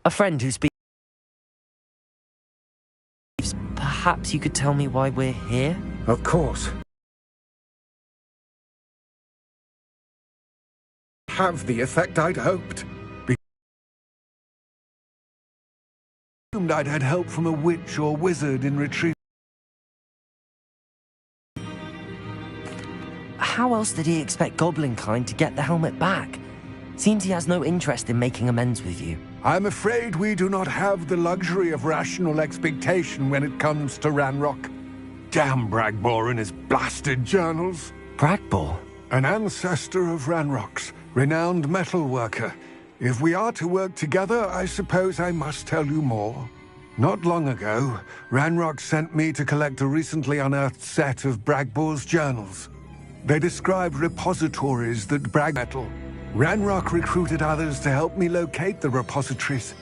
A friend who speaks. Perhaps you could tell me why we're here? Of course. Have the effect I'd hoped. Assumed I'd had help from a witch or wizard in retrieving. How else did he expect Goblinkind to get the helmet back? Seems he has no interest in making amends with you. I'm afraid we do not have the luxury of rational expectation when it comes to Ranrock. Damn Bragbor and his blasted journals. Bragbor? An ancestor of Ranrock's, renowned metal worker. If we are to work together, I suppose I must tell you more. Not long ago, Ranrock sent me to collect a recently unearthed set of Bragbor's journals. They described repositories that brag metal. Ranrock recruited others to help me locate the repositories.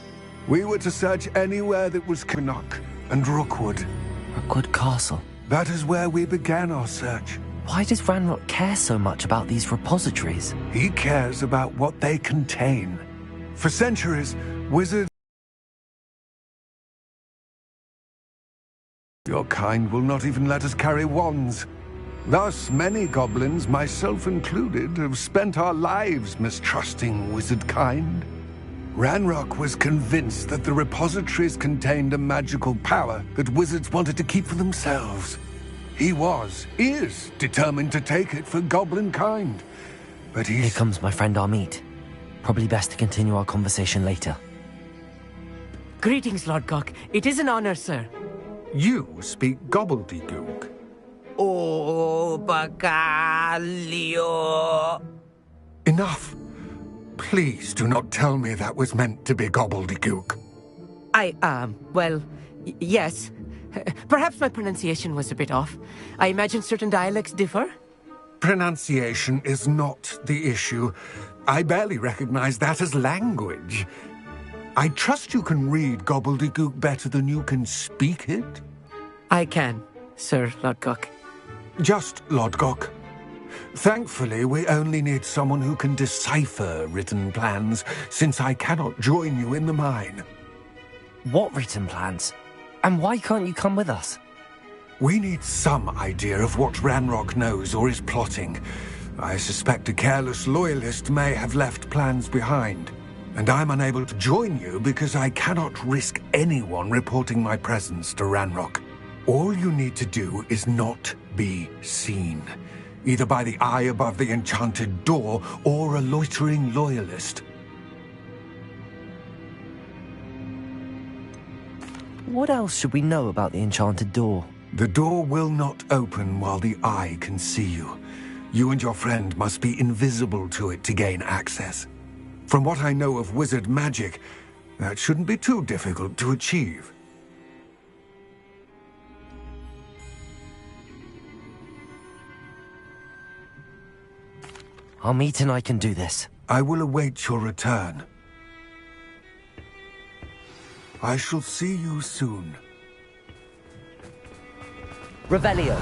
We were to search anywhere that was Knock and Rookwood. Rookwood Castle? That is where we began our search. Why does Ranrock care so much about these repositories? He cares about what they contain. For centuries, wizards... Your kind will not even let us carry wands. Thus, many goblins, myself included, have spent our lives mistrusting wizard kind. Ranrock was convinced that the repositories contained a magical power that wizards wanted to keep for themselves. He is determined to take it for goblin kind. But Here comes my friend Amit. Probably best to continue our conversation later. Greetings, Lord Gok. It is an honor, sir. You speak gobbledygook. Oh, Bacalio. Enough. Please do not tell me that was meant to be gobbledygook. Well, yes. Perhaps my pronunciation was a bit off. I imagine certain dialects differ? Pronunciation is not the issue. I barely recognize that as language. I trust you can read gobbledygook better than you can speak it? I can, Sir Lord Gok. Just Lord Gok. Thankfully, we only need someone who can decipher written plans, since I cannot join you in the mine. What written plans? And why can't you come with us? We need some idea of what Ranrock knows or is plotting. I suspect a careless loyalist may have left plans behind. And I'm unable to join you because I cannot risk anyone reporting my presence to Ranrock. All you need to do is not be seen, either by the eye above the enchanted door or a loitering loyalist. What else should we know about the enchanted door? The door will not open while the eye can see you. You and your friend must be invisible to it to gain access. From what I know of wizard magic, that shouldn't be too difficult to achieve. Amit and I can do this. I will await your return. I shall see you soon. Revelio.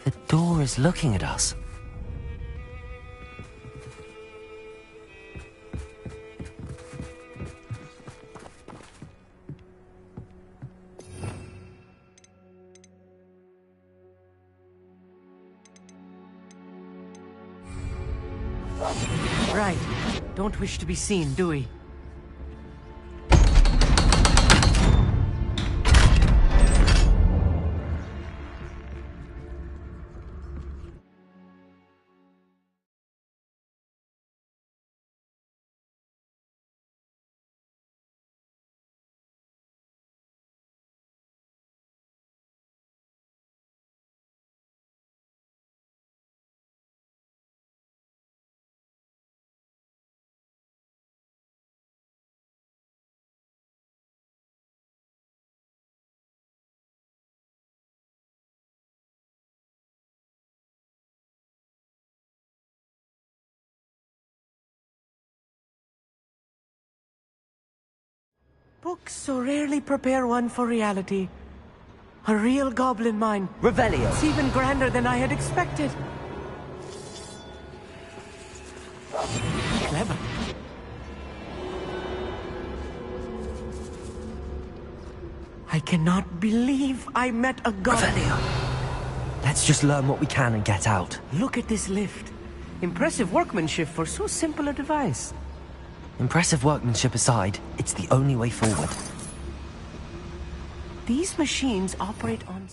The door is looking at us. Right. Don't wish to be seen, do we? Books so rarely prepare one for reality. A real goblin mine. Revelio. It's even grander than I had expected. Clever. I cannot believe I met a goblin. Revelio. Let's just learn what we can and get out. Look at this lift. Impressive workmanship for so simple a device. Impressive workmanship aside, it's the only way forward. These machines operate on...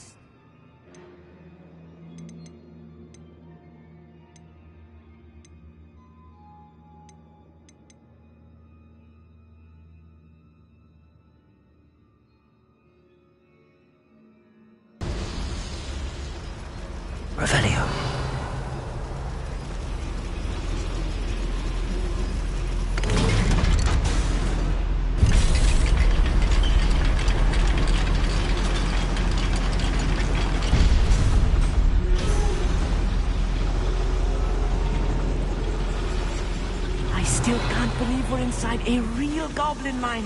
Revelio. I still can't believe we're inside a real goblin mine.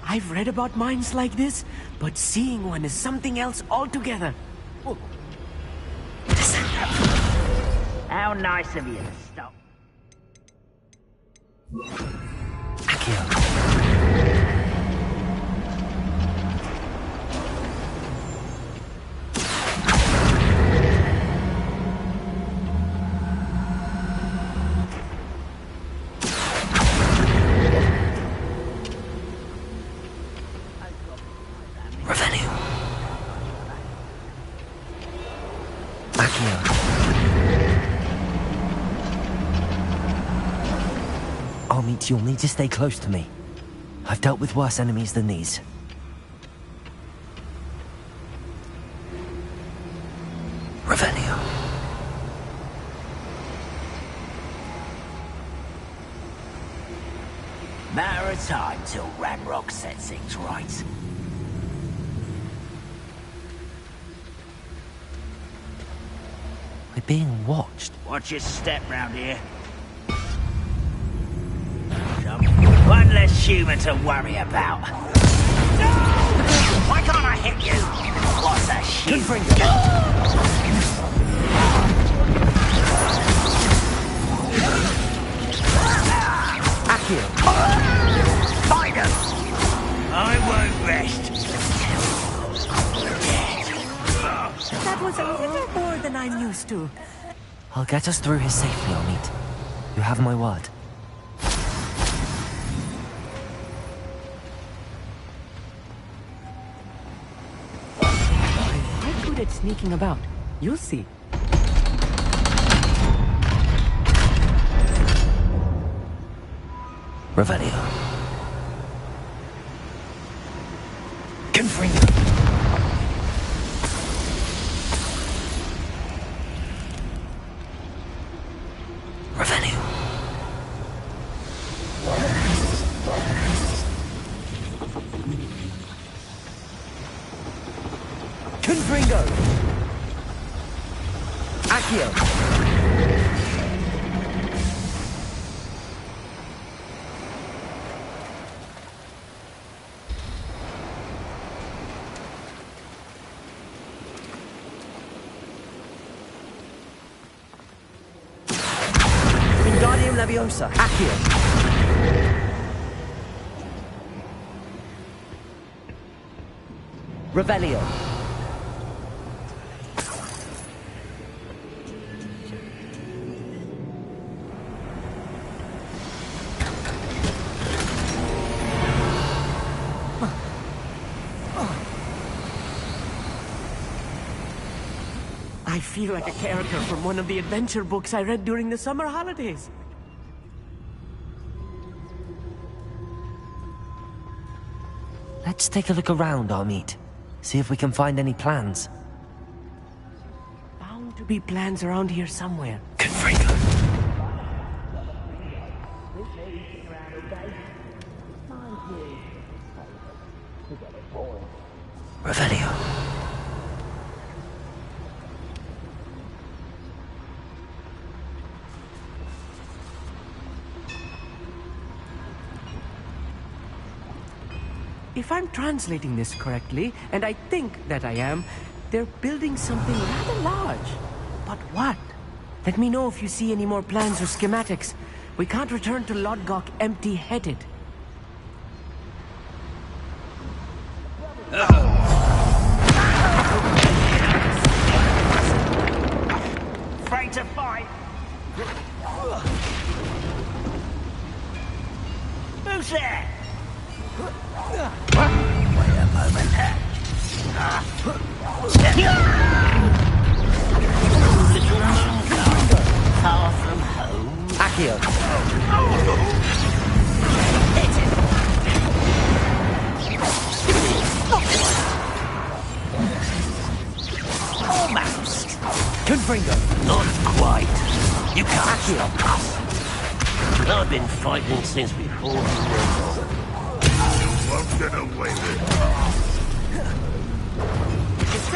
I've read about mines like this, but seeing one is something else altogether. Oh. How nice of you to stop. Accio. Revelio. Accio. Amit, you'll need to stay close to me. I've dealt with worse enemies than these. Revelio. Matter of time till Ranrock sets things right. We're being watched. Watch your step round here. One less human to worry about. No! Why can't I hit you? What's a shit? Accio. Find him! I won't rest. That was a little more than I'm used to. I'll get us through here safely, Amit. You have my word. I'm quite good at sneaking about. You'll see. Revelio. Confringo. Revelio. Confringo. Accio. Leviosa. Accio. Revelio. I feel like a character from one of the adventure books I read during the summer holidays. Let's take a look around, Amit. See if we can find any plans. Bound to be plans around here somewhere. Confringo. Revelio. If I'm translating this correctly, and I think that I am, they're building something rather large. But what? Let me know if you see any more plans or schematics. We can't return to Lodgok empty-headed. Afraid to fight? Who's there? Wait a moment. Little moon far from home. Accio. Hit it. Almost. Confringo. Not quite. You can't stop us. I've been fighting since before you were born. Won't get away with it.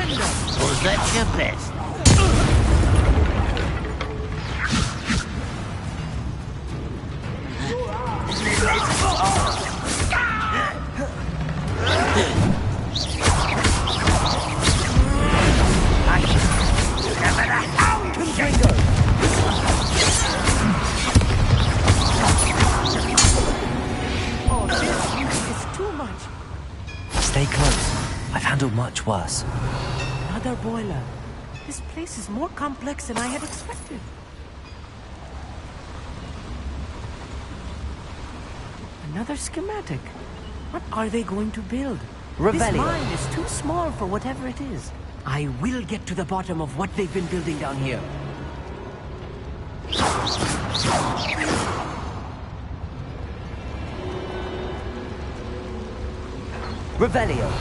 Was that your best? Stay close. I've handled much worse. Another boiler. This place is more complex than I had expected. Another schematic. What are they going to build? This Revelio. mine is too small for whatever it is. I will get to the bottom of what they've been building down here. Revelio.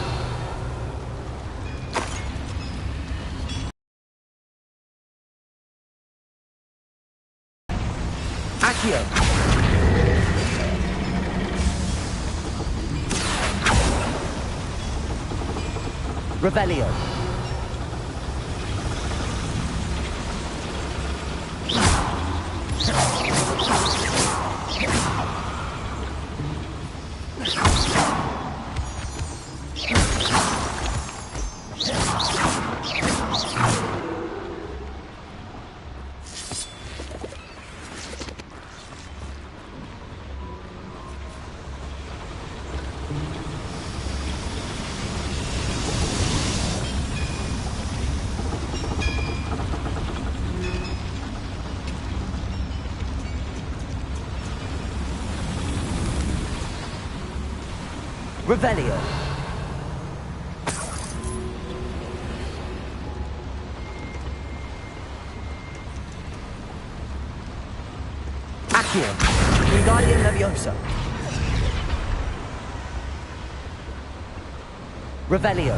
Accio. Revelio. Revelio. Accio. Wingardium Leviosa. Revelio.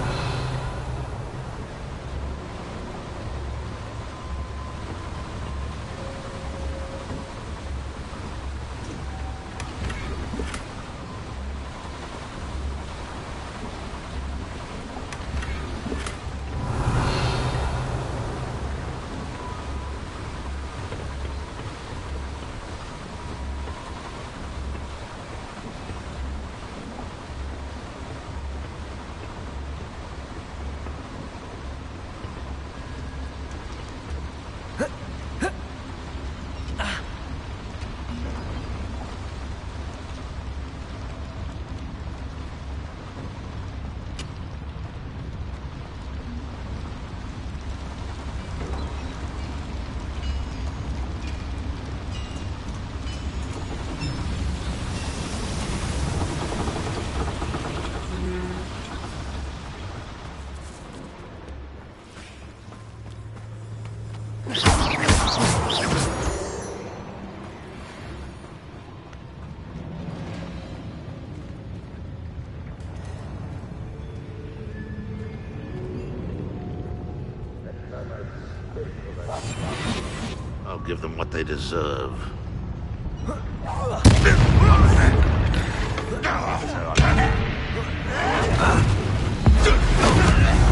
I'll give them what they deserve.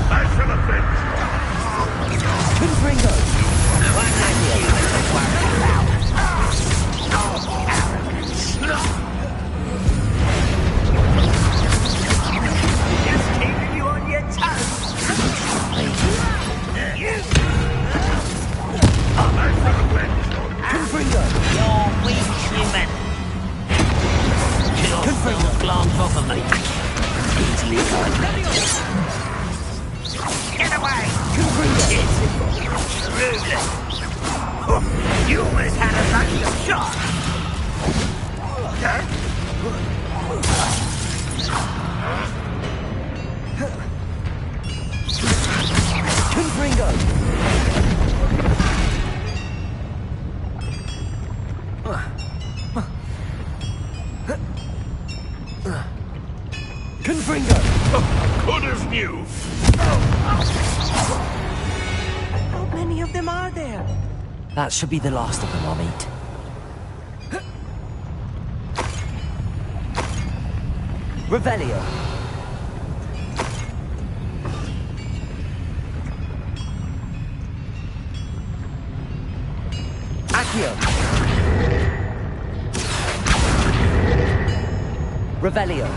I shall avenge Confringo! One less human to worry about. Just keeping you on your toes. Confringo! You're weak, human. Your Confringo! glance off of me. Easily guided. Get away! Confringo! Ruthless. You almost had a lucky shot. Confringo! Confringo! good as new. How many of them are there? That should be the last of them, I'll meet. Revelio. Accio. Revelio.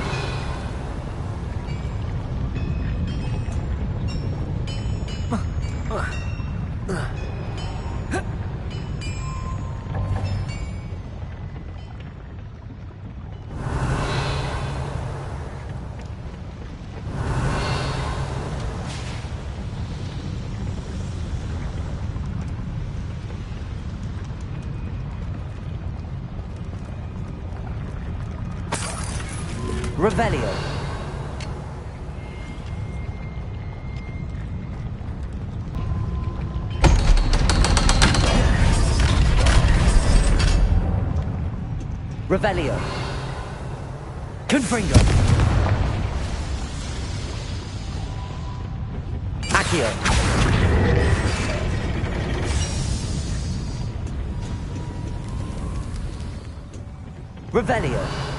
Revelio. Revelio. Confringo. Accio. Revelio.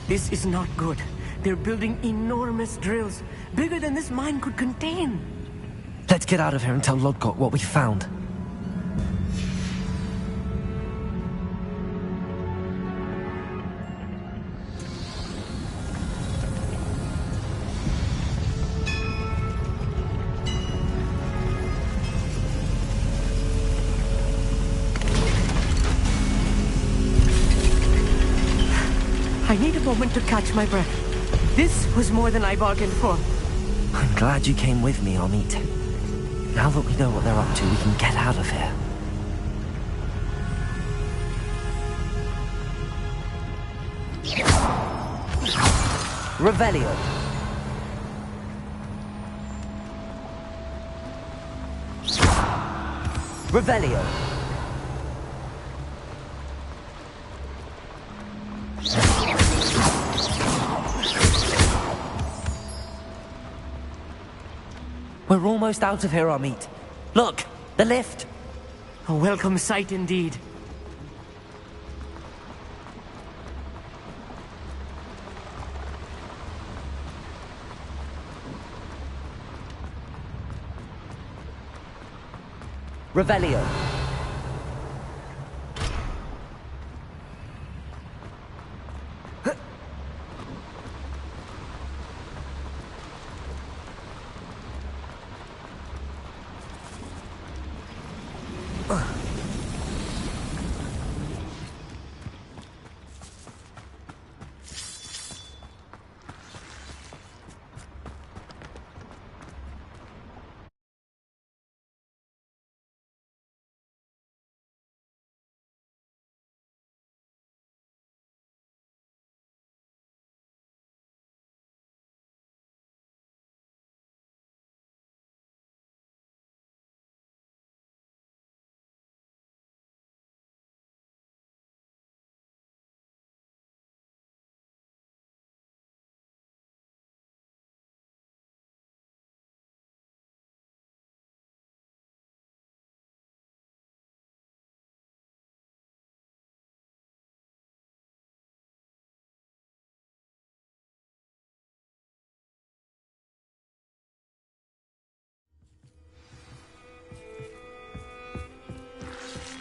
This is not good. They're building enormous drills, bigger than this mine could contain. Let's get out of here and tell Lodgott what we found. I need a moment to catch my breath. This was more than I bargained for. I'm glad you came with me, Amit. Now that we know what they're up to, we can get out of here. Revelio. Revelio. We're almost out of here, Amit. Look, the lift. A welcome sight indeed. Revelio.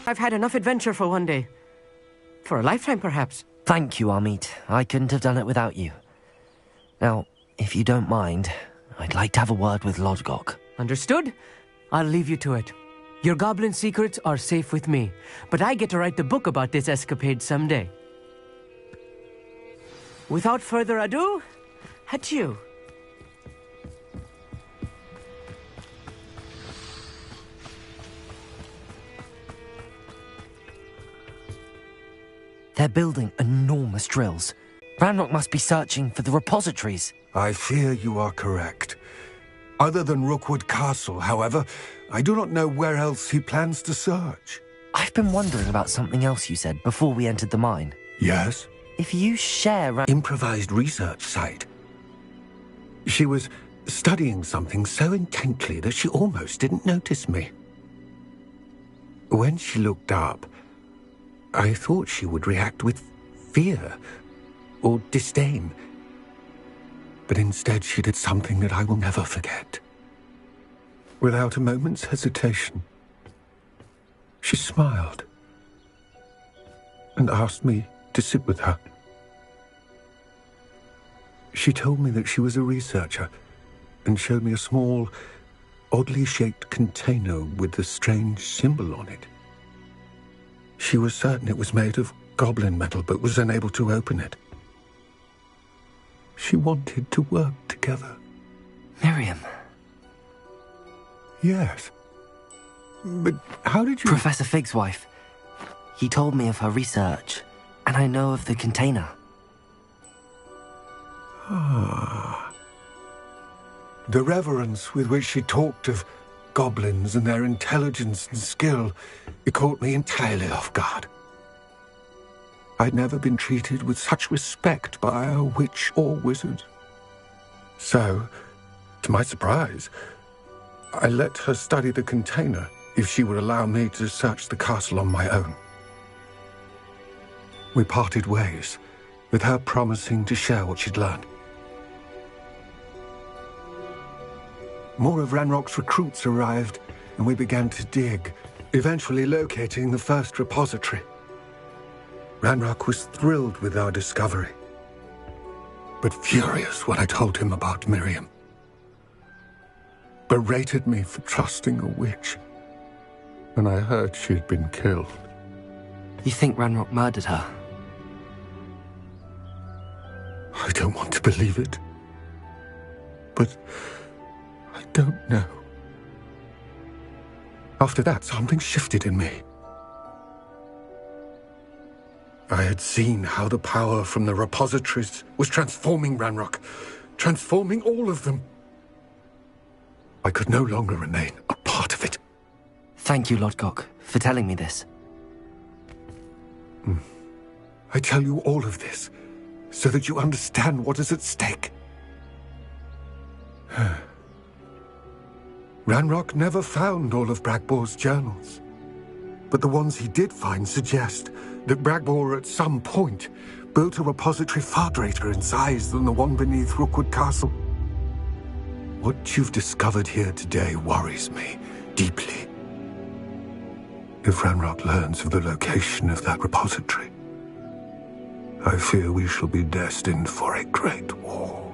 I've had enough adventure for one day. For a lifetime, perhaps. Thank you, Amit. I couldn't have done it without you. Now, if you don't mind, I'd like to have a word with Lodgok. Understood? I'll leave you to it. Your goblin secrets are safe with me, but I get to write the book about this escapade someday. Without further ado, adieu. They're building enormous drills. Ranrock must be searching for the repositories. I fear you are correct. Other than Rookwood Castle, however, I do not know where else he plans to search. I've been wondering about something else you said before we entered the mine. Yes? If you share Improvised research site. She was studying something so intently that she almost didn't notice me. When she looked up, I thought she would react with fear or disdain. But instead she did something that I will never forget. Without a moment's hesitation, she smiled and asked me to sit with her. She told me that she was a researcher and showed me a small, oddly shaped container with a strange symbol on it. She was certain it was made of goblin metal, but was unable to open it. She wanted to work together. Miriam. Yes. But how did you... Professor Fig's wife. He told me of her research, and I know of the container. Ah. The reverence with which she talked of goblins and their intelligence and skill, it caught me entirely off guard. I'd never been treated with such respect by a witch or wizard. So, to my surprise, I let her study the container if she would allow me to search the castle on my own. We parted ways, with her promising to share what she'd learned. More of Ranrock's recruits arrived, and we began to dig, eventually locating the first repository. Ranrock was thrilled with our discovery, but furious when I told him about Miriam. Berated me for trusting a witch, and I heard she'd been killed. You think Ranrock murdered her? I don't want to believe it, but I don't know. After that, something shifted in me. I had seen how the power from the repositories was transforming Ranrock, transforming all of them. I could no longer remain a part of it. Thank you, Lodgok, for telling me this. I tell you all of this so that you understand what is at stake. Ranrock never found all of Bragbor's journals, but the ones he did find suggest that Bragbor at some point built a repository far greater in size than the one beneath Rookwood Castle. What you've discovered here today worries me deeply. If Ranrock learns of the location of that repository, I fear we shall be destined for a great war.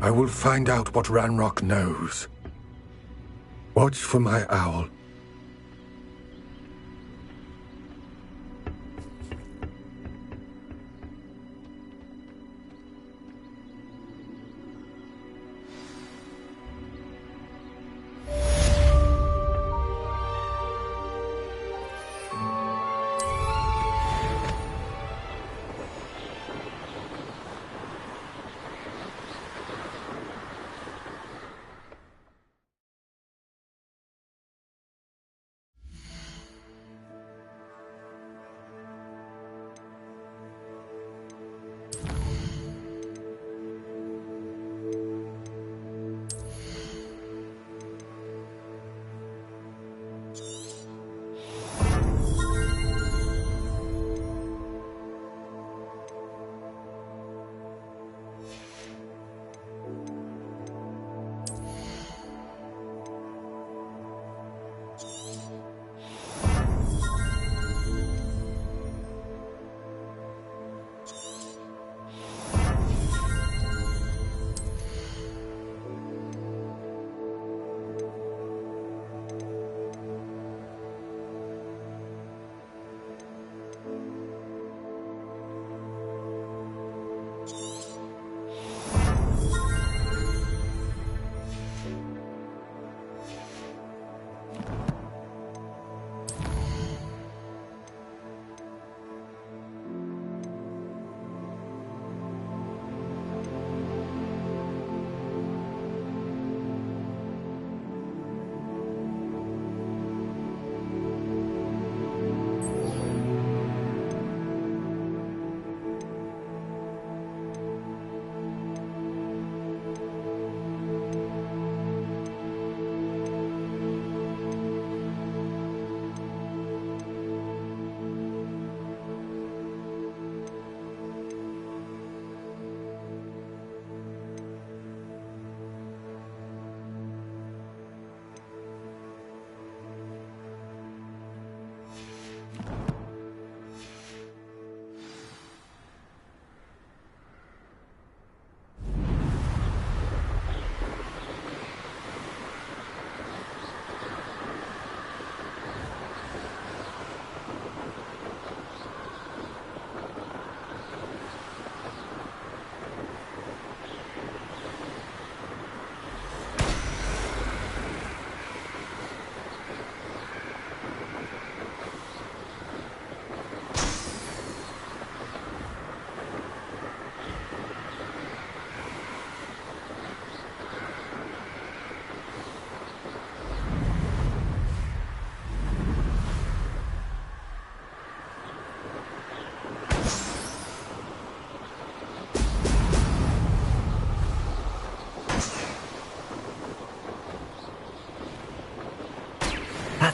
I will find out what Ranrock knows. Watch for my owl.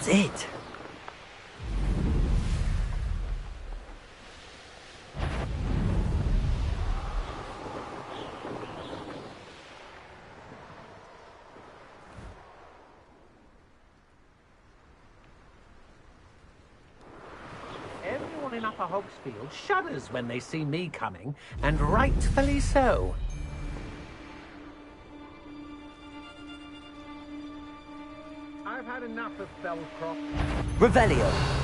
That's it. Everyone in Upper Hogsfield shudders when they see me coming, and rightfully so. I've had enough of Belcroft. Revelio.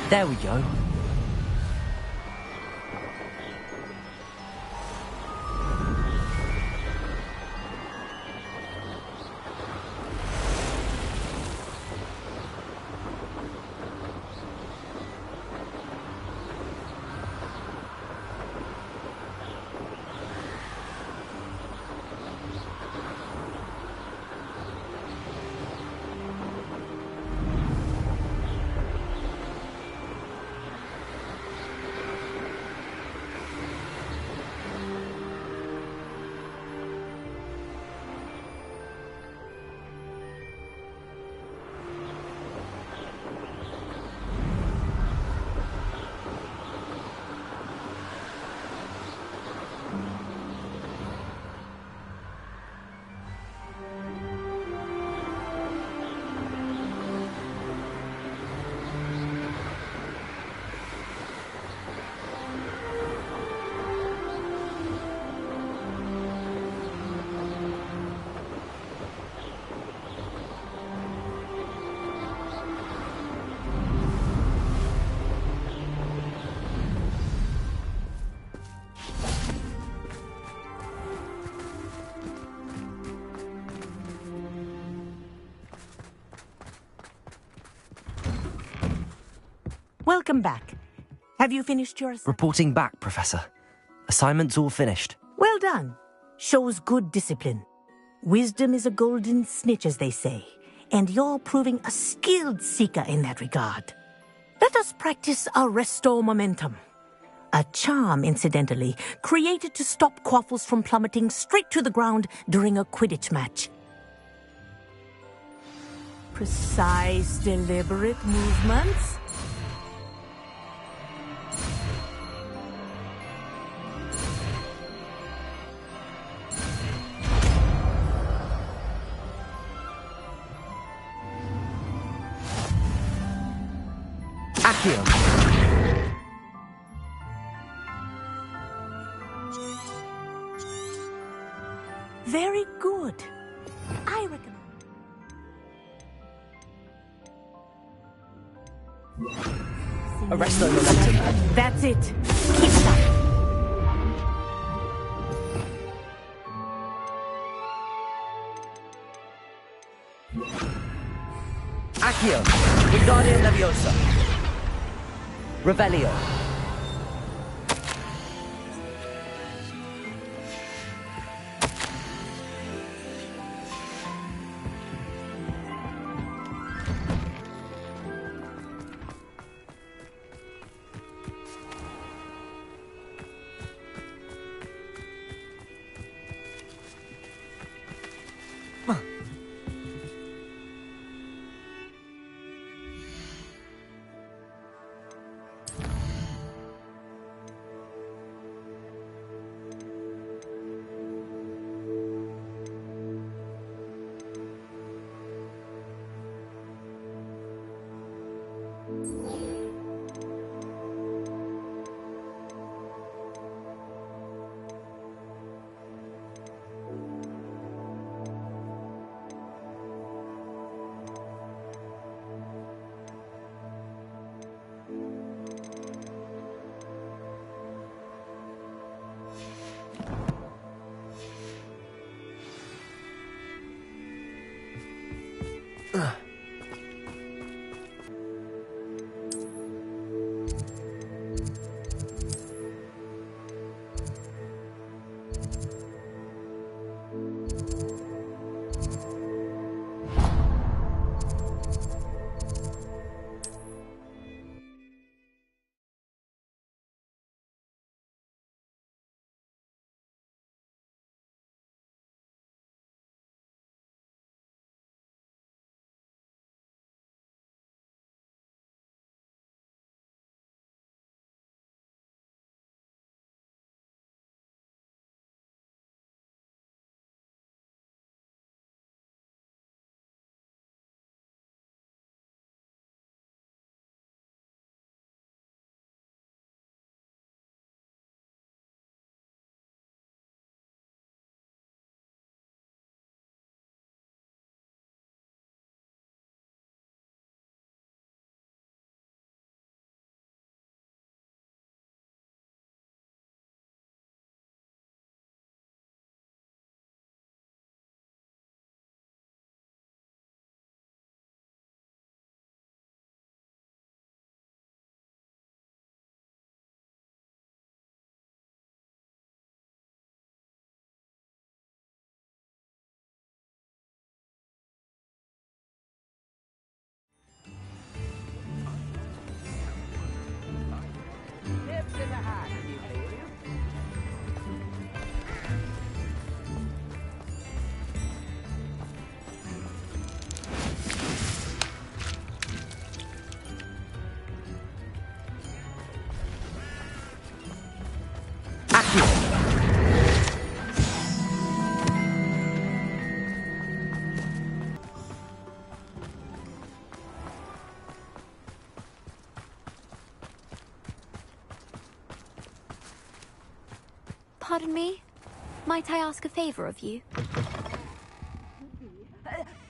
There we go. Welcome back. Have you finished your assignment? Reporting back, Professor. Assignment's all finished. Well done. Shows good discipline. Wisdom is a golden snitch, as they say, and you're proving a skilled seeker in that regard. Let us practice our restore momentum. A charm, incidentally, created to stop quaffles from plummeting straight to the ground during a Quidditch match. Precise, deliberate movements. Accio. Very good. I recommend. Arresto momentum. That's it. Keep it up. Accio. Wingardium Leviosa. Revelio. Pardon me? Might I ask a favor of you?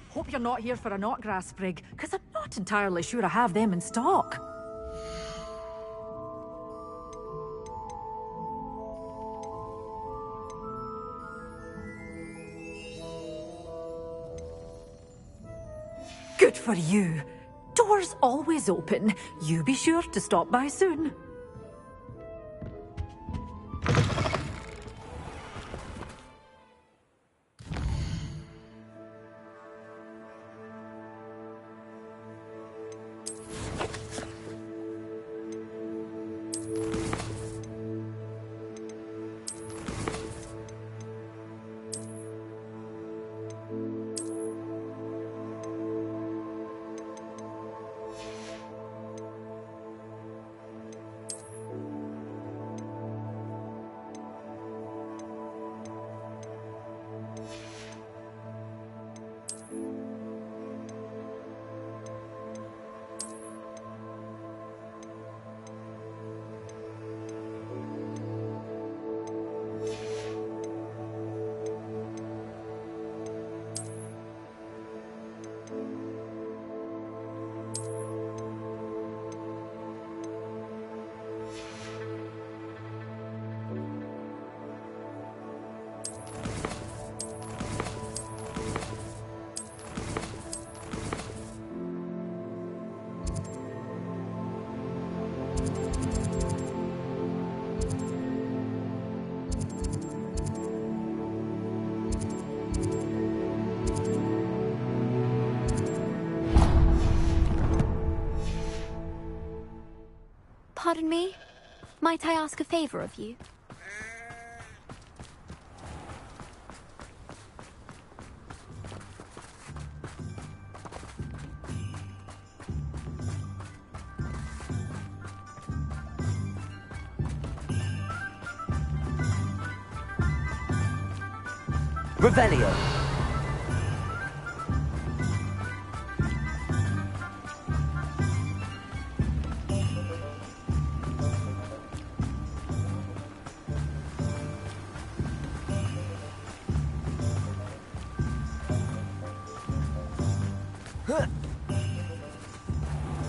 Hope you're not here for a knotgrass sprig, because I'm not entirely sure I have them in stock. Good for you. Doors always open. You be sure to stop by soon. Pardon me? Might I ask a favor of you? Revelio.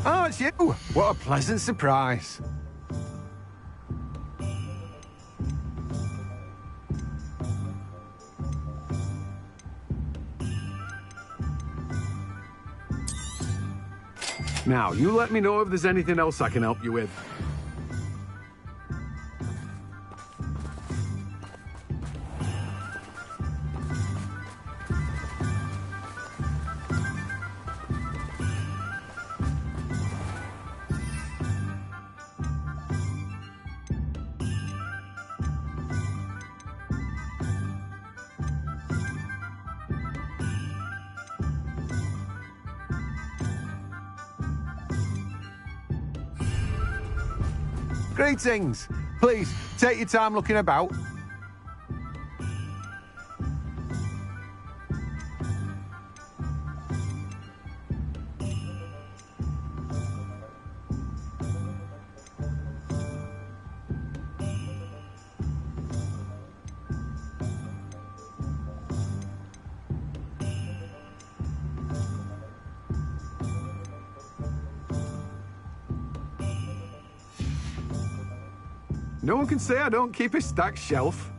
Oh, it's you! What a pleasant surprise. Now, you let me know if there's anything else I can help you with. Greetings! Please, take your time looking about. No one can say I don't keep a stacked shelf.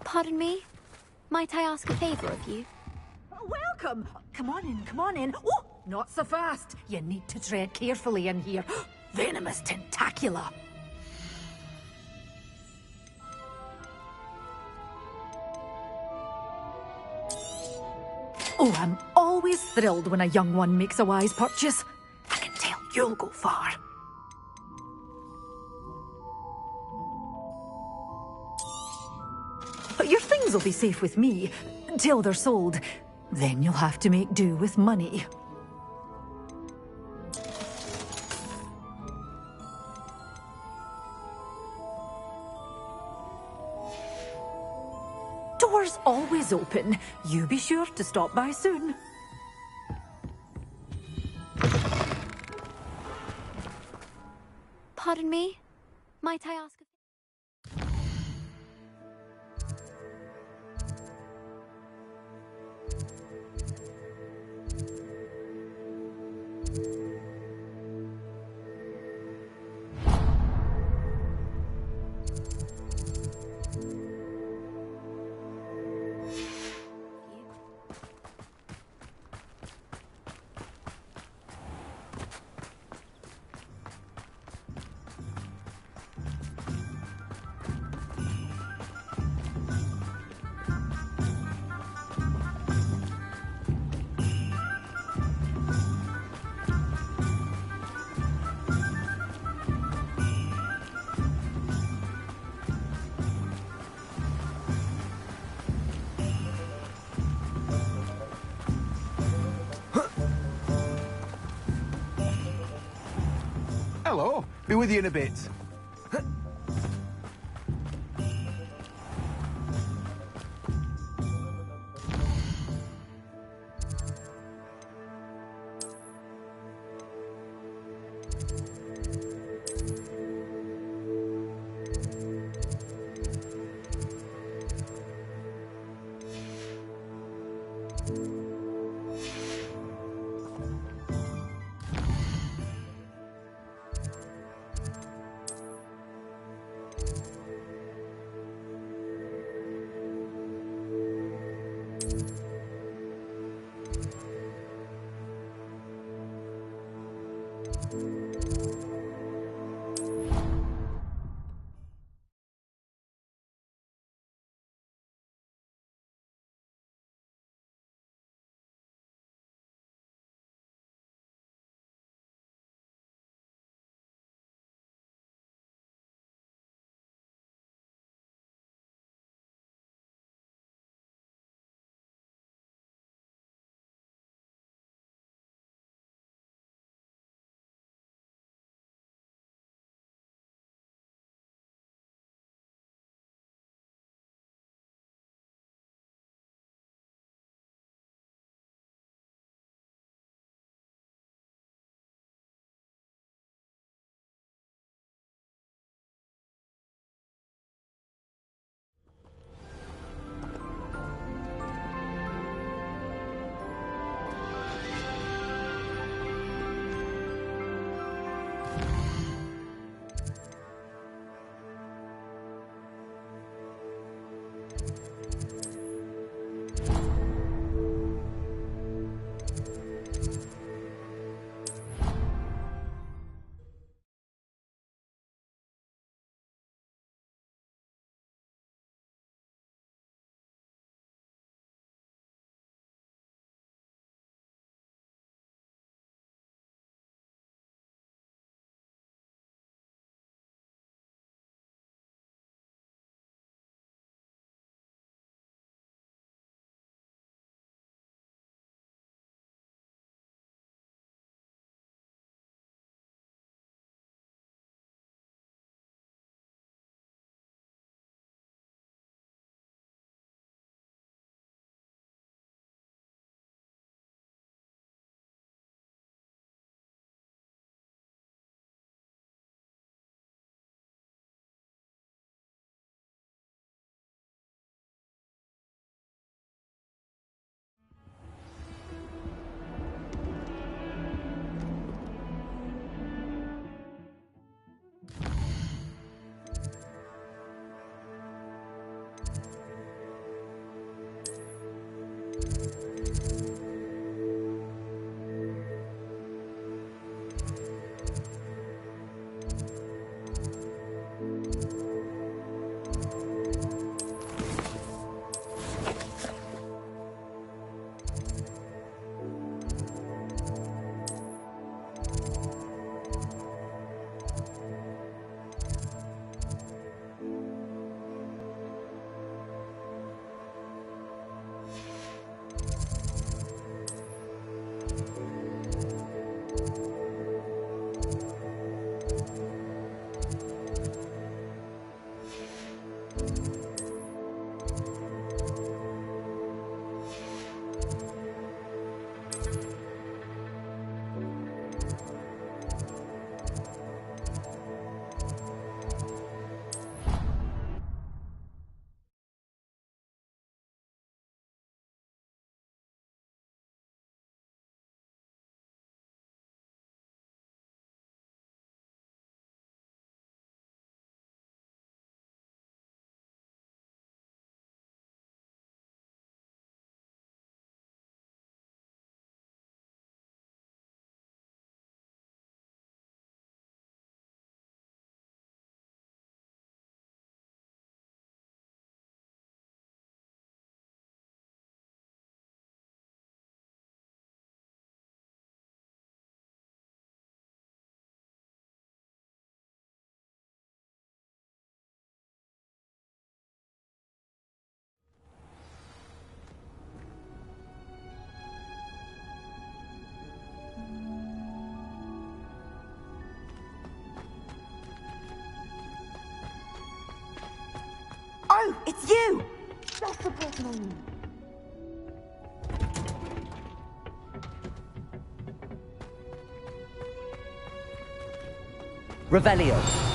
Pardon me? Might I ask a favor of you? Welcome! Come on in, come on in. Oh, not so fast. You need to tread carefully in here. Venomous tentacula. Oh, I'm always thrilled when a young one makes a wise purchase. I can tell you'll go far. Your things will be safe with me, till they're sold. Then you'll have to make do with money. Doors always open. You be sure to stop by soon. Pardon me? Might I ask a Hello. Be with you in a bit. it's you! That's the person I need. Revelio.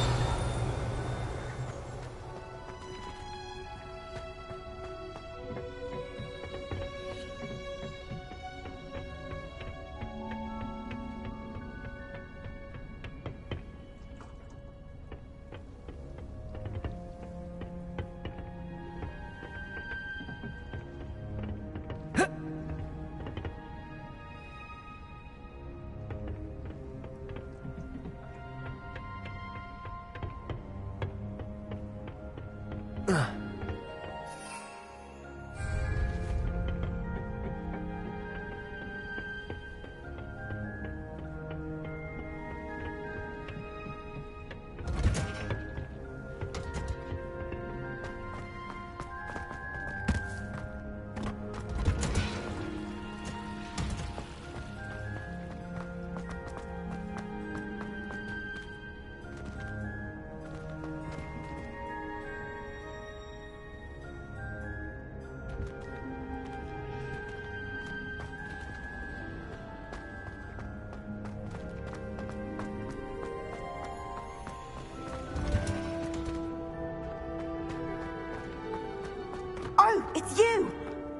Oh, it's you!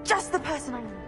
Just the person I need.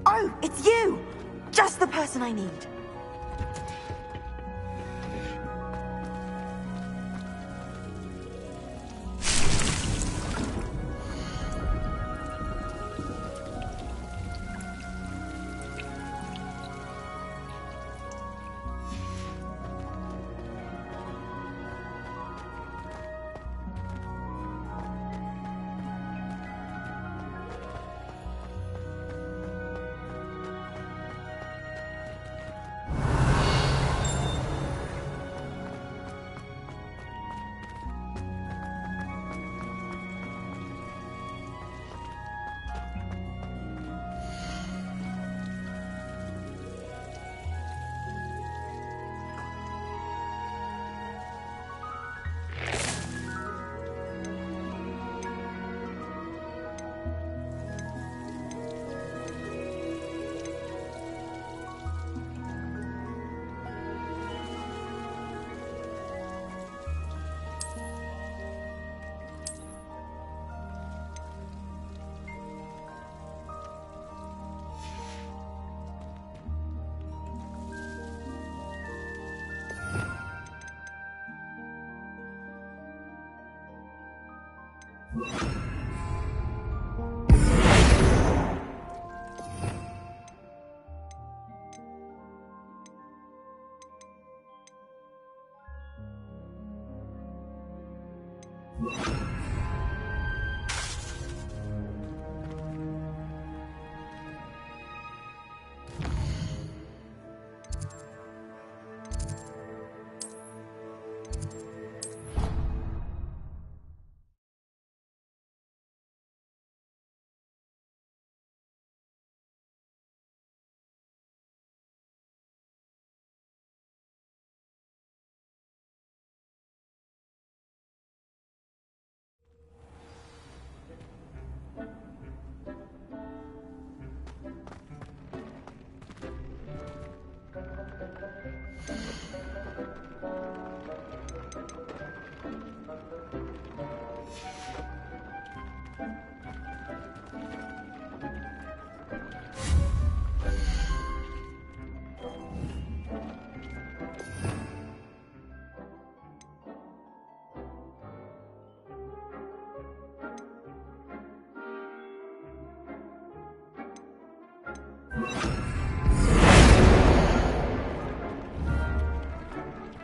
Oh, it's you! Just the person I need.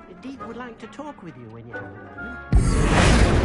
Indeed would like to talk with you when you have a moment.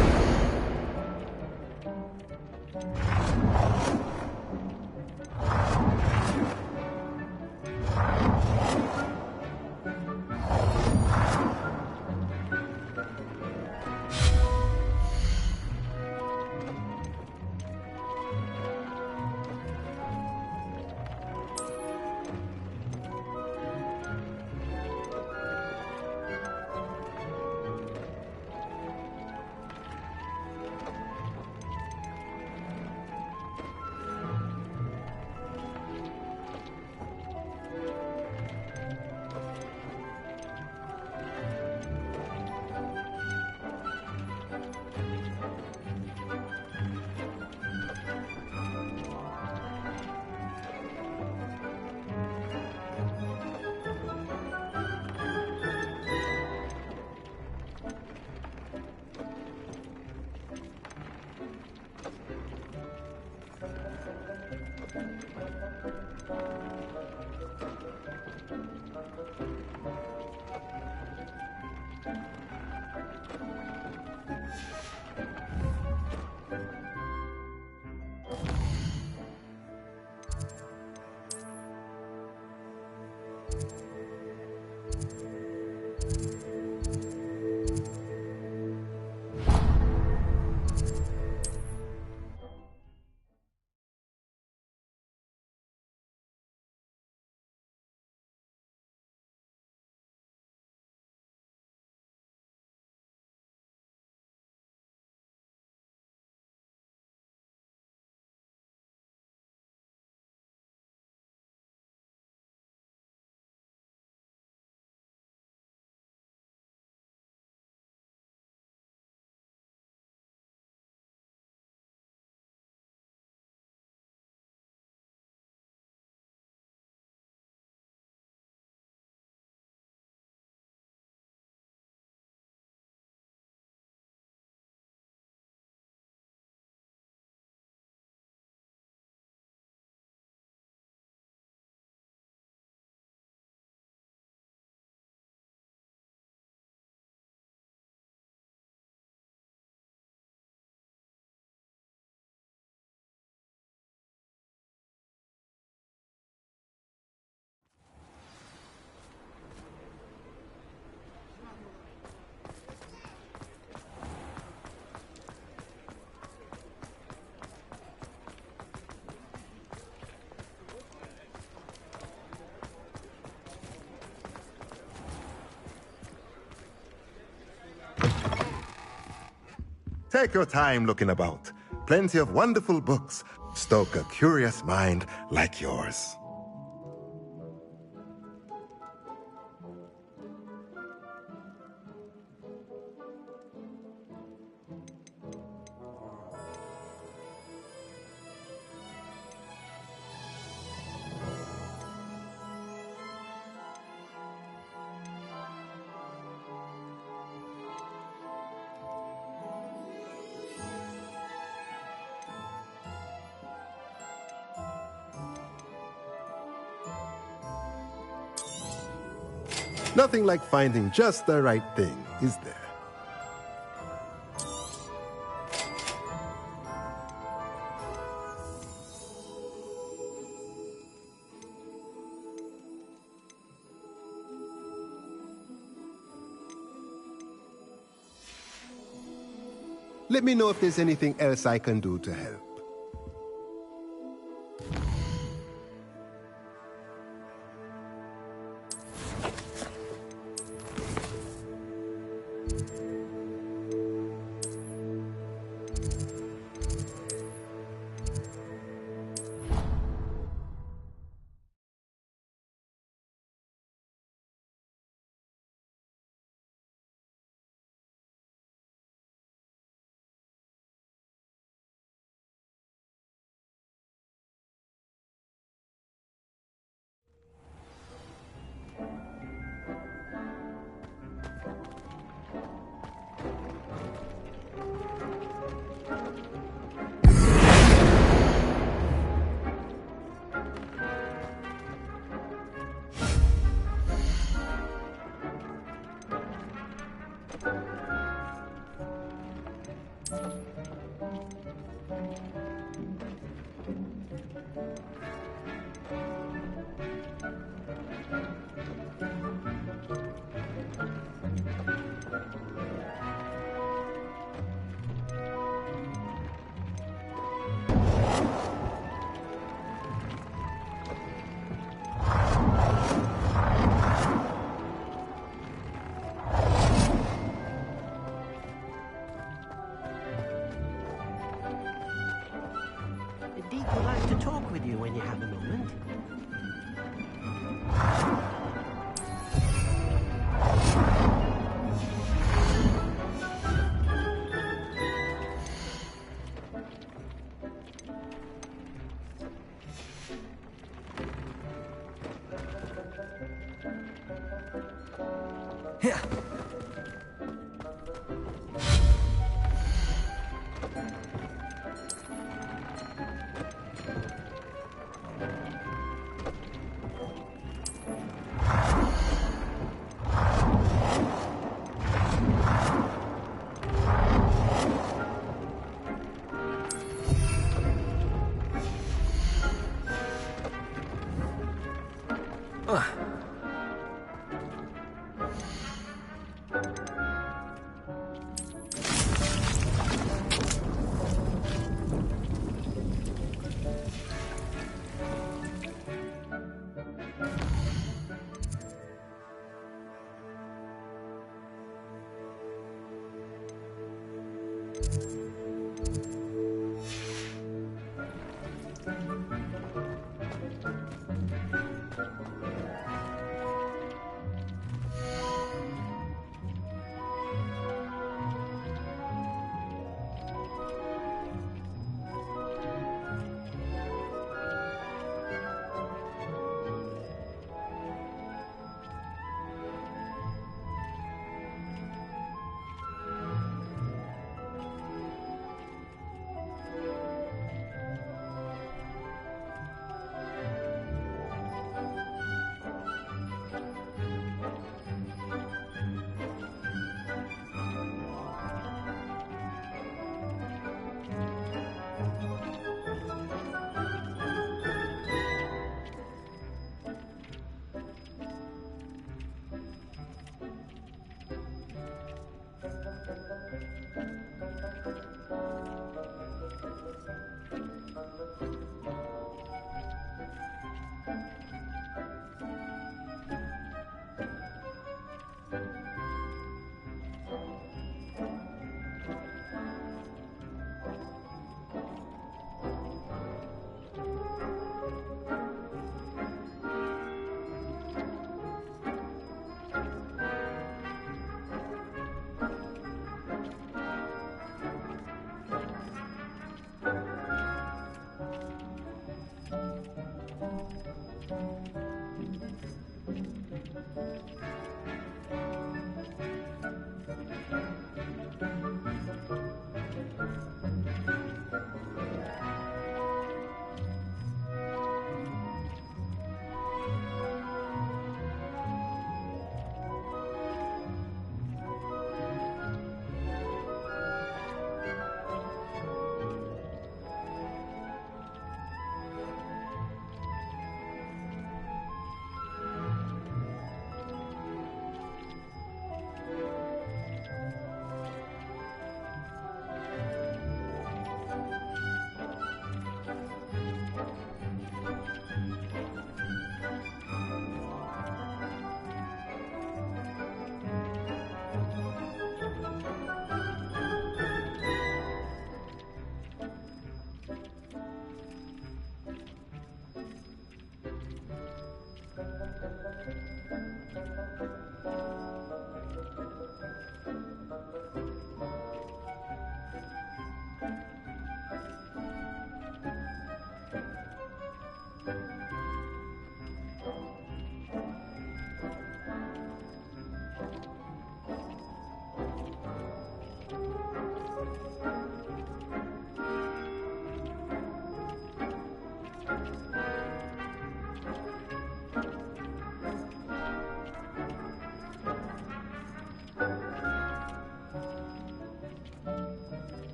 Take your time looking about. Plenty of wonderful books stoke a curious mind like yours. Nothing like finding just the right thing, is there? Let me know if there's anything else I can do to help. have a moment. Here.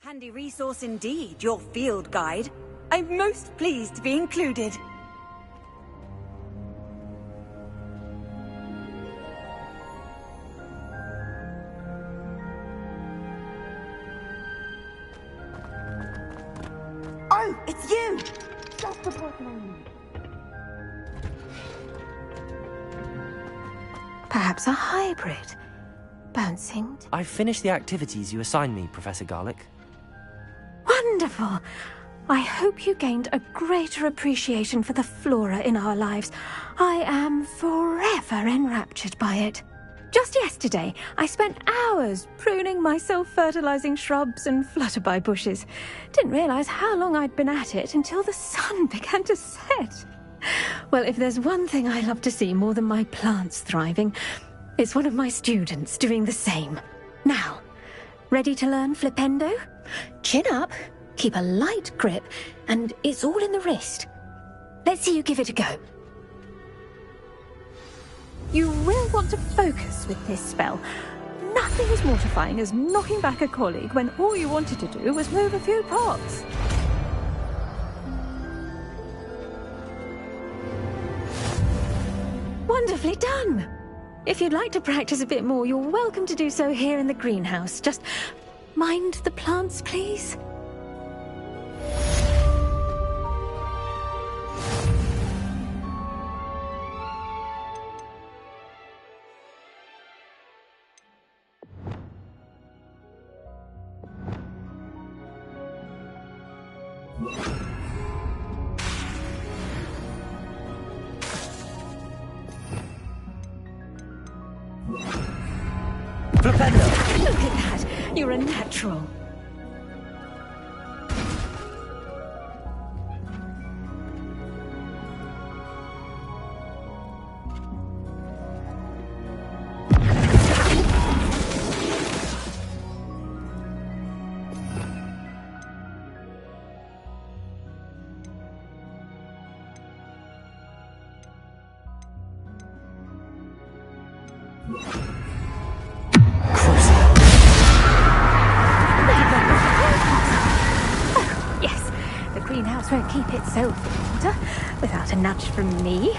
Handy resource indeed, your field guide. I'm most pleased to be included. Oh, it's you! Just the person I need. Perhaps a hybrid. Bouncing. I've finished the activities you assigned me, Professor Garlick. Wonderful! I hope you gained a greater appreciation for the flora in our lives. I am forever enraptured by it. Just yesterday, I spent hours pruning my self-fertilizing shrubs and flutterby bushes. Didn't realize how long I'd been at it until the sun began to set. Well, if there's one thing I love to see more than my plants thriving, it's one of my students doing the same. Now, ready to learn Flipendo? Chin up, keep a light grip, and it's all in the wrist. Let's see you give it a go. You will want to focus with this spell. Nothing as mortifying as knocking back a colleague when all you wanted to do was move a few pots. Wonderfully done! If you'd like to practice a bit more, you're welcome to do so here in the greenhouse. Just mind the plants, please. Flipendo! Look at that! You're a natural. Greenhouse won't keep itself in order without a nudge from me.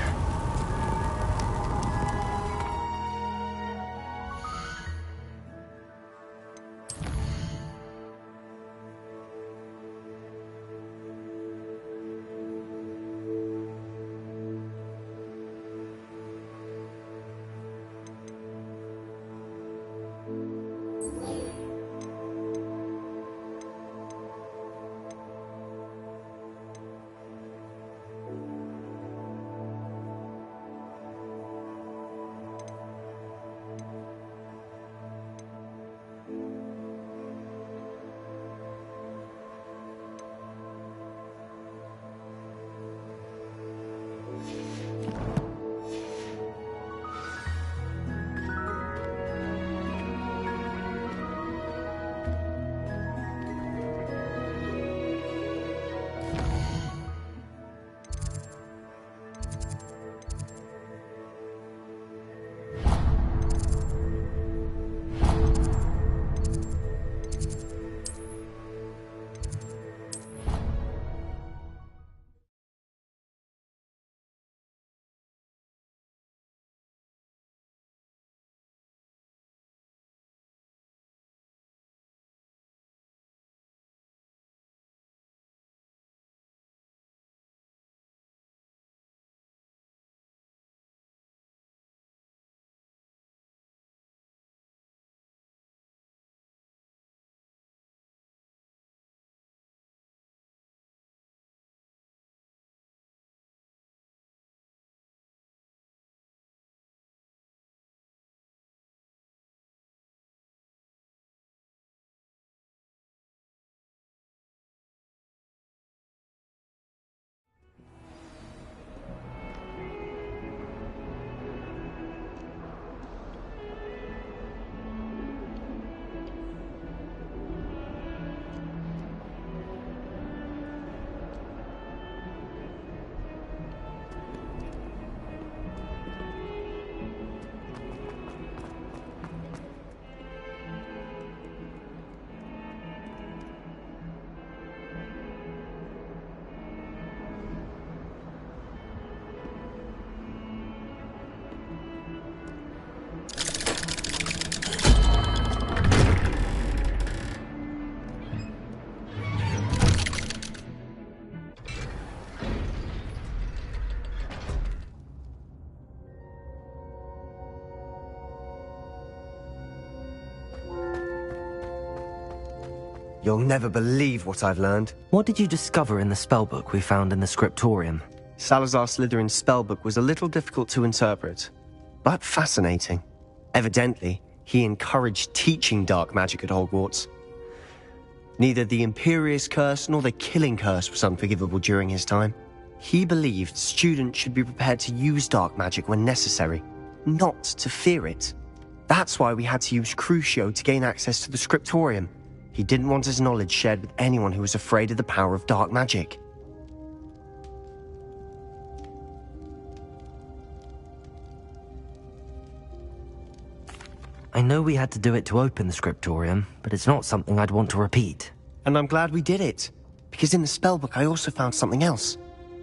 You'll never believe what I've learned. What did you discover in the spellbook we found in the scriptorium? Salazar Slytherin's spellbook was a little difficult to interpret, but fascinating. Evidently, he encouraged teaching dark magic at Hogwarts. Neither the Imperious Curse nor the Killing Curse was unforgivable during his time. He believed students should be prepared to use dark magic when necessary, not to fear it. That's why we had to use Crucio to gain access to the scriptorium. He didn't want his knowledge shared with anyone who was afraid of the power of dark magic. I know we had to do it to open the scriptorium, but it's not something I'd want to repeat. And I'm glad we did it, because in the spellbook I also found something else.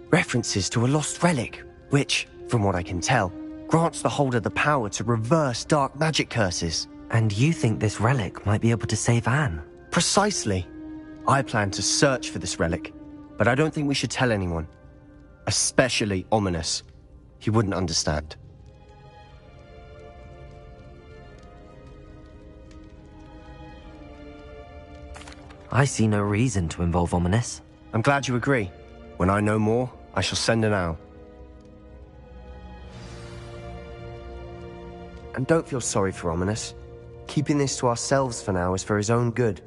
References to a lost relic, which, from what I can tell, grants the holder the power to reverse dark magic curses. And you think this relic might be able to save Anne? Precisely. I plan to search for this relic, but I don't think we should tell anyone. Especially Ominous. He wouldn't understand. I see no reason to involve Ominous. I'm glad you agree. When I know more, I shall send an owl. And don't feel sorry for Ominous. Keeping this to ourselves for now is for his own good.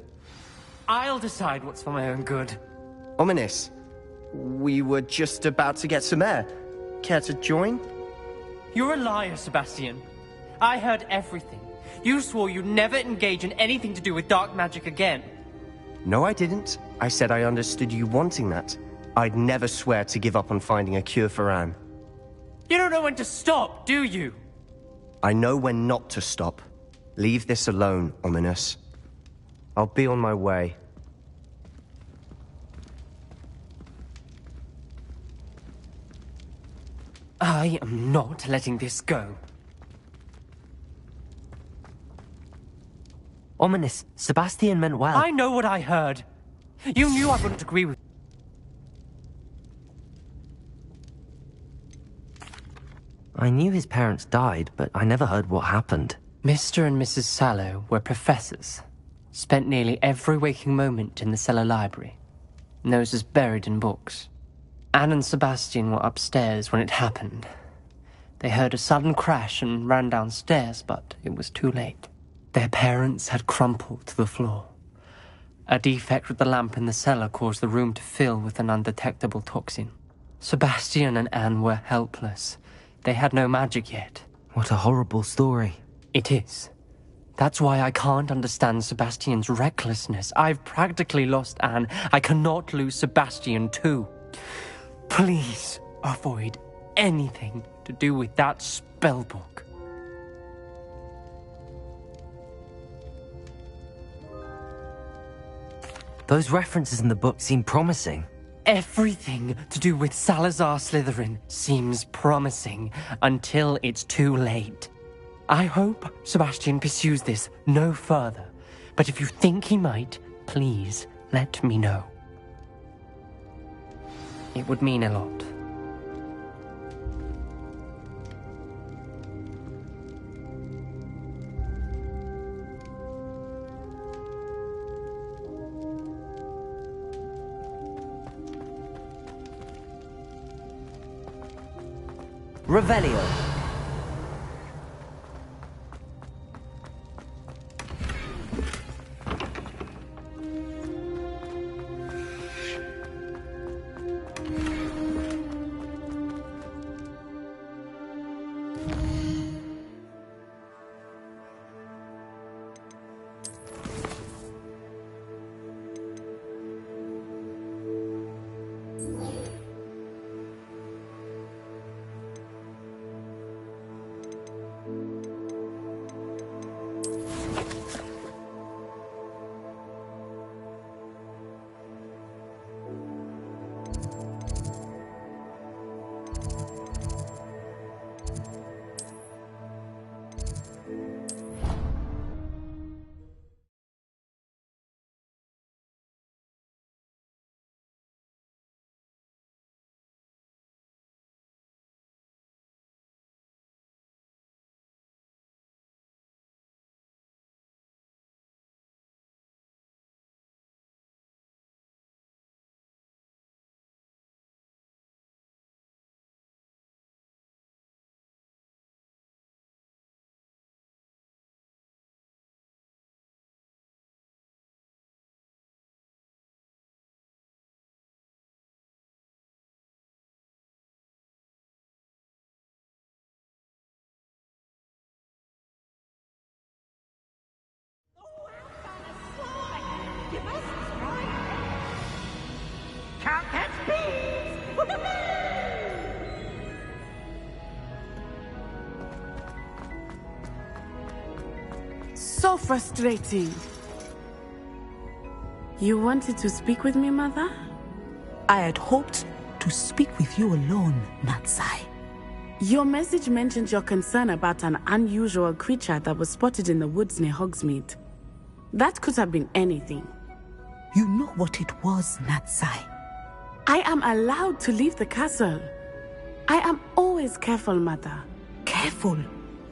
I'll decide what's for my own good. Ominous, we were just about to get some air. Care to join? You're a liar, Sebastian. I heard everything. You swore you'd never engage in anything to do with dark magic again. No, I didn't. I said I understood you wanting that. I'd never swear to give up on finding a cure for Anne. You don't know when to stop, do you? I know when not to stop. Leave this alone, Ominous. I'll be on my way. I am not letting this go. Ominous, Sebastian meant well. I know what I heard. You knew I wouldn't agree with. I knew his parents died, but I never heard what happened. Mr. and Mrs. Sallow were professors. Spent nearly every waking moment in the cellar library. Noses buried in books. Anne and Sebastian were upstairs when it happened. They heard a sudden crash and ran downstairs, but it was too late. Their parents had crumpled to the floor. A defect with the lamp in the cellar caused the room to fill with an undetectable toxin. Sebastian and Anne were helpless. They had no magic yet. What a horrible story. It is. That's why I can't understand Sebastian's recklessness. I've practically lost Anne. I cannot lose Sebastian too. Please avoid anything to do with that spellbook. Those references in the book seem promising. Everything to do with Salazar Slytherin seems promising until it's too late. I hope Sebastian pursues this no further, but if you think he might, please let me know. It would mean a lot. Revelio. frustrating. You wanted to speak with me, Mother? I had hoped to speak with you alone, Natsai. Your message mentioned your concern about an unusual creature that was spotted in the woods near Hogsmeade. That could have been anything. You know what it was, Natsai. I am allowed to leave the castle. I am always careful, Mother. Careful?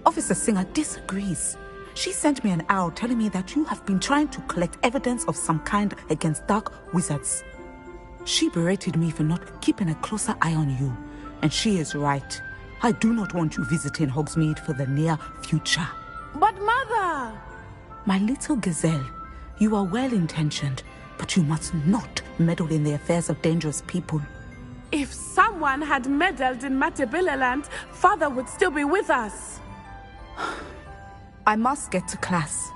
Officer Singer disagrees. She sent me an owl telling me that you have been trying to collect evidence of some kind against dark wizards. She berated me for not keeping a closer eye on you, and she is right. I do not want you visiting Hogsmeade for the near future. But Mother! My little gazelle, you are well-intentioned, but you must not meddle in the affairs of dangerous people. If someone had meddled in Matabeleland, Father would still be with us. I must get to class.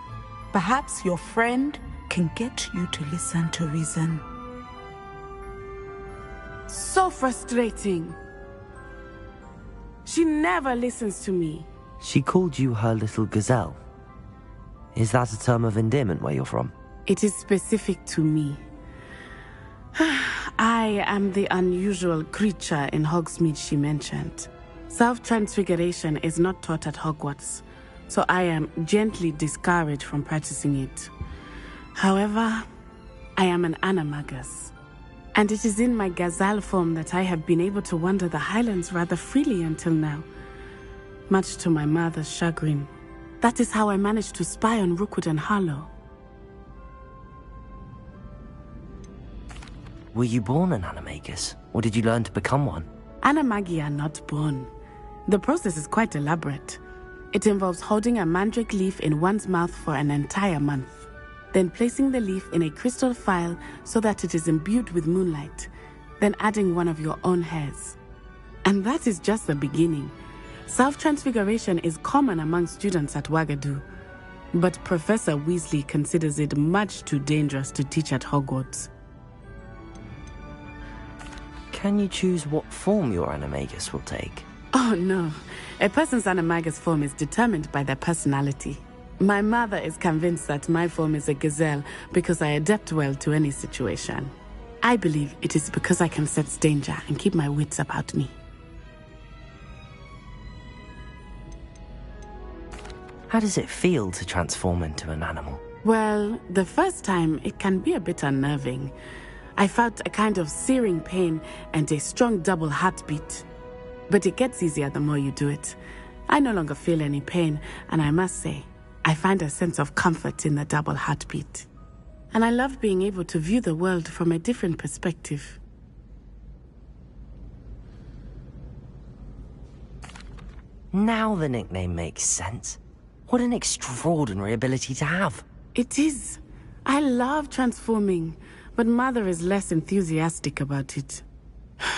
Perhaps your friend can get you to listen to reason. So frustrating. She never listens to me. She called you her little gazelle. Is that a term of endearment where you're from? It is specific to me. I am the unusual creature in Hogsmeade she mentioned. Self-transfiguration is not taught at Hogwarts, so I am gently discouraged from practicing it. However, I am an animagus, and it is in my gazelle form that I have been able to wander the Highlands rather freely until now, much to my mother's chagrin. That is how I managed to spy on Rookwood and Harlow. Were you born an animagus, or did you learn to become one? Animagi are not born. The process is quite elaborate. It involves holding a mandrake leaf in one's mouth for an entire month, then placing the leaf in a crystal phial so that it is imbued with moonlight, then adding one of your own hairs. And that is just the beginning. Self-transfiguration is common among students at Wagadu, but Professor Weasley considers it much too dangerous to teach at Hogwarts. Can you choose what form your animagus will take? Oh no, a person's animagus form is determined by their personality. My mother is convinced that my form is a gazelle because I adapt well to any situation. I believe it is because I can sense danger and keep my wits about me. How does it feel to transform into an animal? Well, the first time it can be a bit unnerving. I felt a kind of searing pain and a strong double heartbeat. But it gets easier the more you do it. I no longer feel any pain, and I must say, I find a sense of comfort in the double heartbeat. And I love being able to view the world from a different perspective. Now the nickname makes sense. What an extraordinary ability to have. It is. I love transforming, but Mother is less enthusiastic about it.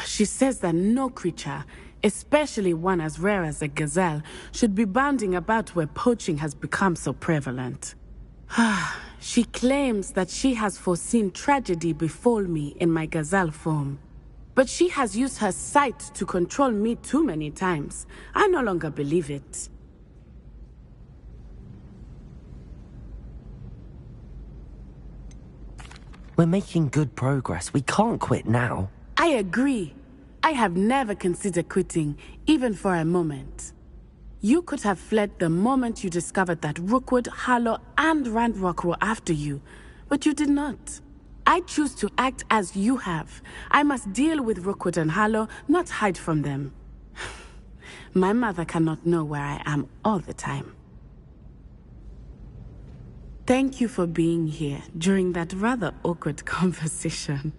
She says that no creature, especially one as rare as a gazelle, should be bounding about where poaching has become so prevalent. She claims that she has foreseen tragedy befall me in my gazelle form. But she has used her sight to control me too many times. I no longer believe it. We're making good progress. We can't quit now. I agree. I have never considered quitting, even for a moment. You could have fled the moment you discovered that Rookwood, Harlow, and Ranrock were after you, but you did not. I choose to act as you have. I must deal with Rookwood and Harlow, not hide from them. My mother cannot know where I am all the time. Thank you for being here during that rather awkward conversation.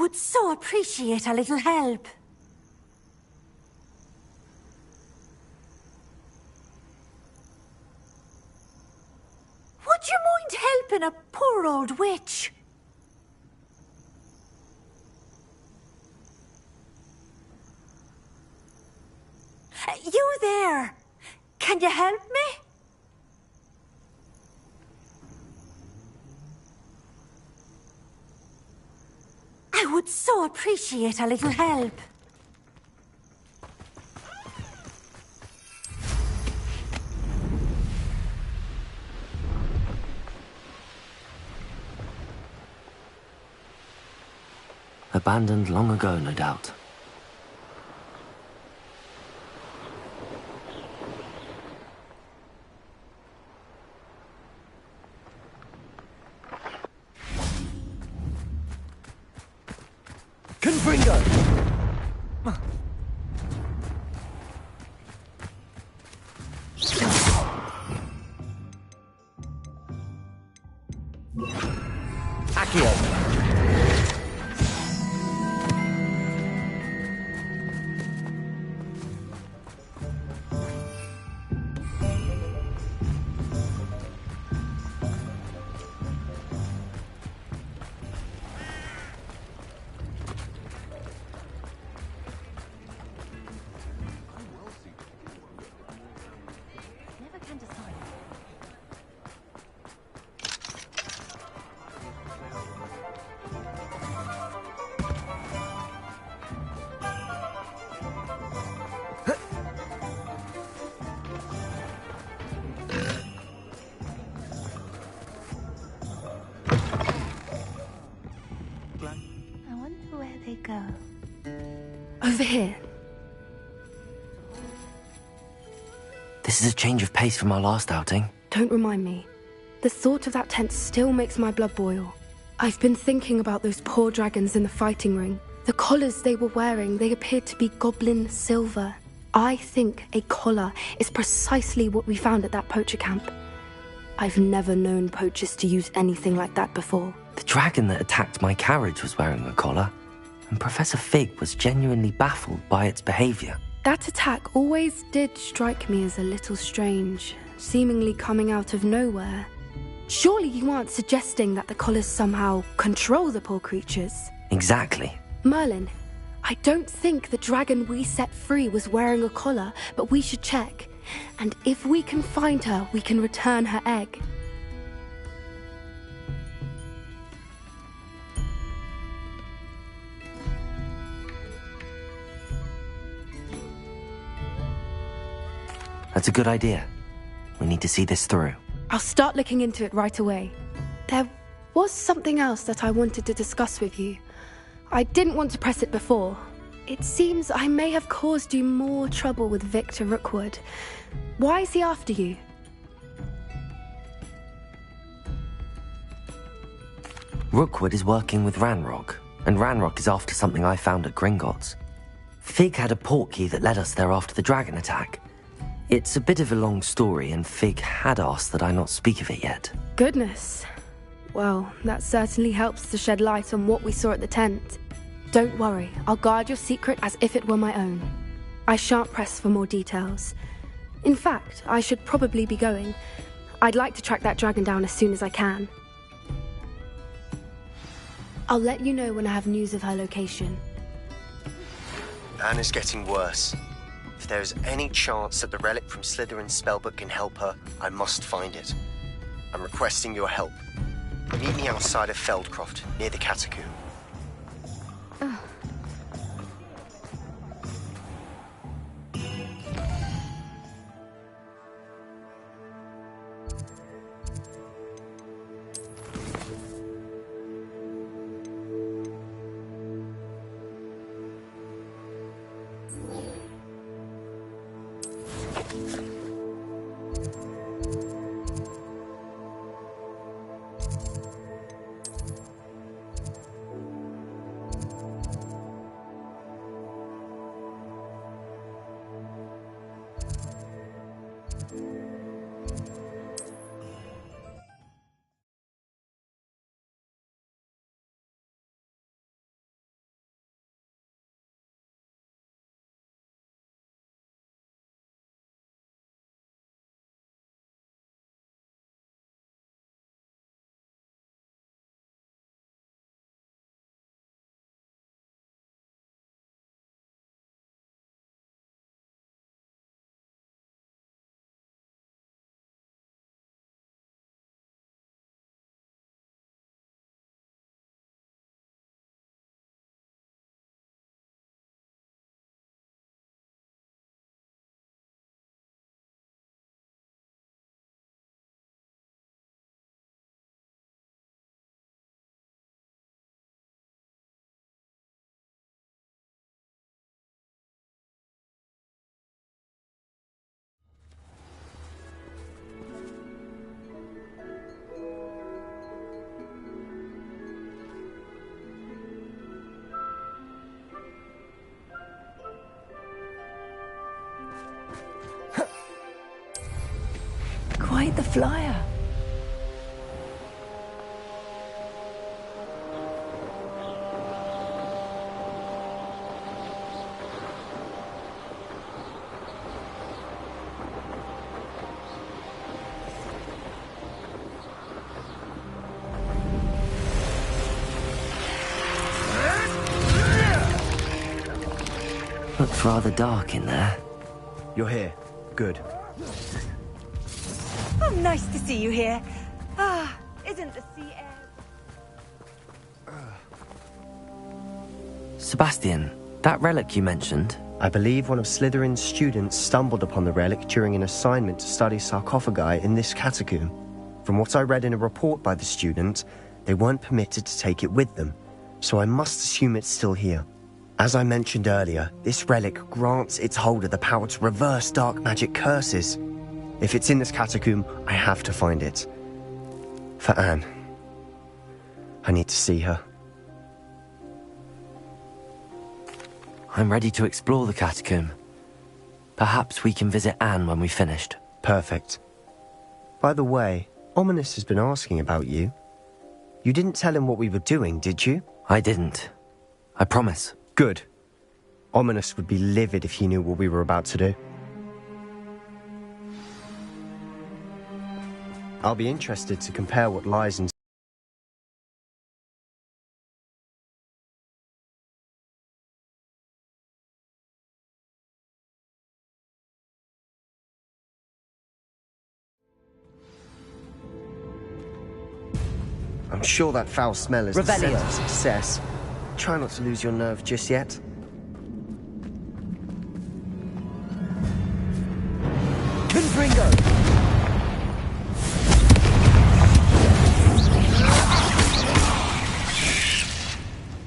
would so appreciate a little help. Would you mind helping a poor old witch? You there! Can you help me? I would so appreciate a little help. Abandoned long ago, no doubt. Confringo! Accio! I wonder where they go. Over here. This is a change of pace from our last outing. Don't remind me. The thought of that tent still makes my blood boil. I've been thinking about those poor dragons in the fighting ring. The collars they were wearing, they appeared to be goblin silver. I think a collar is precisely what we found at that poacher camp. I've never known poachers to use anything like that before. The dragon that attacked my carriage was wearing a collar, and Professor Fig was genuinely baffled by its behavior. That attack always did strike me as a little strange, seemingly coming out of nowhere. Surely you aren't suggesting that the collars somehow control the poor creatures? Exactly. Merlin, I don't think the dragon we set free was wearing a collar, but we should check. And if we can find her, we can return her egg. That's a good idea. We need to see this through. I'll start looking into it right away. There was something else that I wanted to discuss with you. I didn't want to press it before. It seems I may have caused you more trouble with Victor Rookwood. Why is he after you? Rookwood is working with Ranrock, and Ranrock is after something I found at Gringotts. Fig had a portkey that led us there after the dragon attack. It's a bit of a long story, and Fig had asked that I not speak of it yet. Goodness. Well, that certainly helps to shed light on what we saw at the tent. Don't worry, I'll guard your secret as if it were my own. I shan't press for more details. In fact, I should probably be going. I'd like to track that dragon down as soon as I can. I'll let you know when I have news of her location. Anna's getting worse. If there's any chance that the relic from Slytherin's spellbook can help her, I must find it. I'm requesting your help. Meet me outside of Feldcroft, near the Catacomb. the flyer. Looks rather dark in there. You're here. Good. Oh, nice to see you here. Ah, isn't the sea air... Sebastian, that relic you mentioned... I believe one of Slytherin's students stumbled upon the relic during an assignment to study sarcophagi in this catacomb. From what I read in a report by the student, they weren't permitted to take it with them, so I must assume it's still here. As I mentioned earlier, this relic grants its holder the power to reverse dark magic curses. If it's in this catacomb, I have to find it. For Anne. I need to see her. I'm ready to explore the catacomb. Perhaps we can visit Anne when we've finished. Perfect. By the way, Ominous has been asking about you. You didn't tell him what we were doing, did you? I didn't. I promise. Good. Ominous would be livid if he knew what we were about to do. I'll be interested to compare what lies in... I'm sure that foul smell is the sense of success. Try not to lose your nerve just yet. Confringo!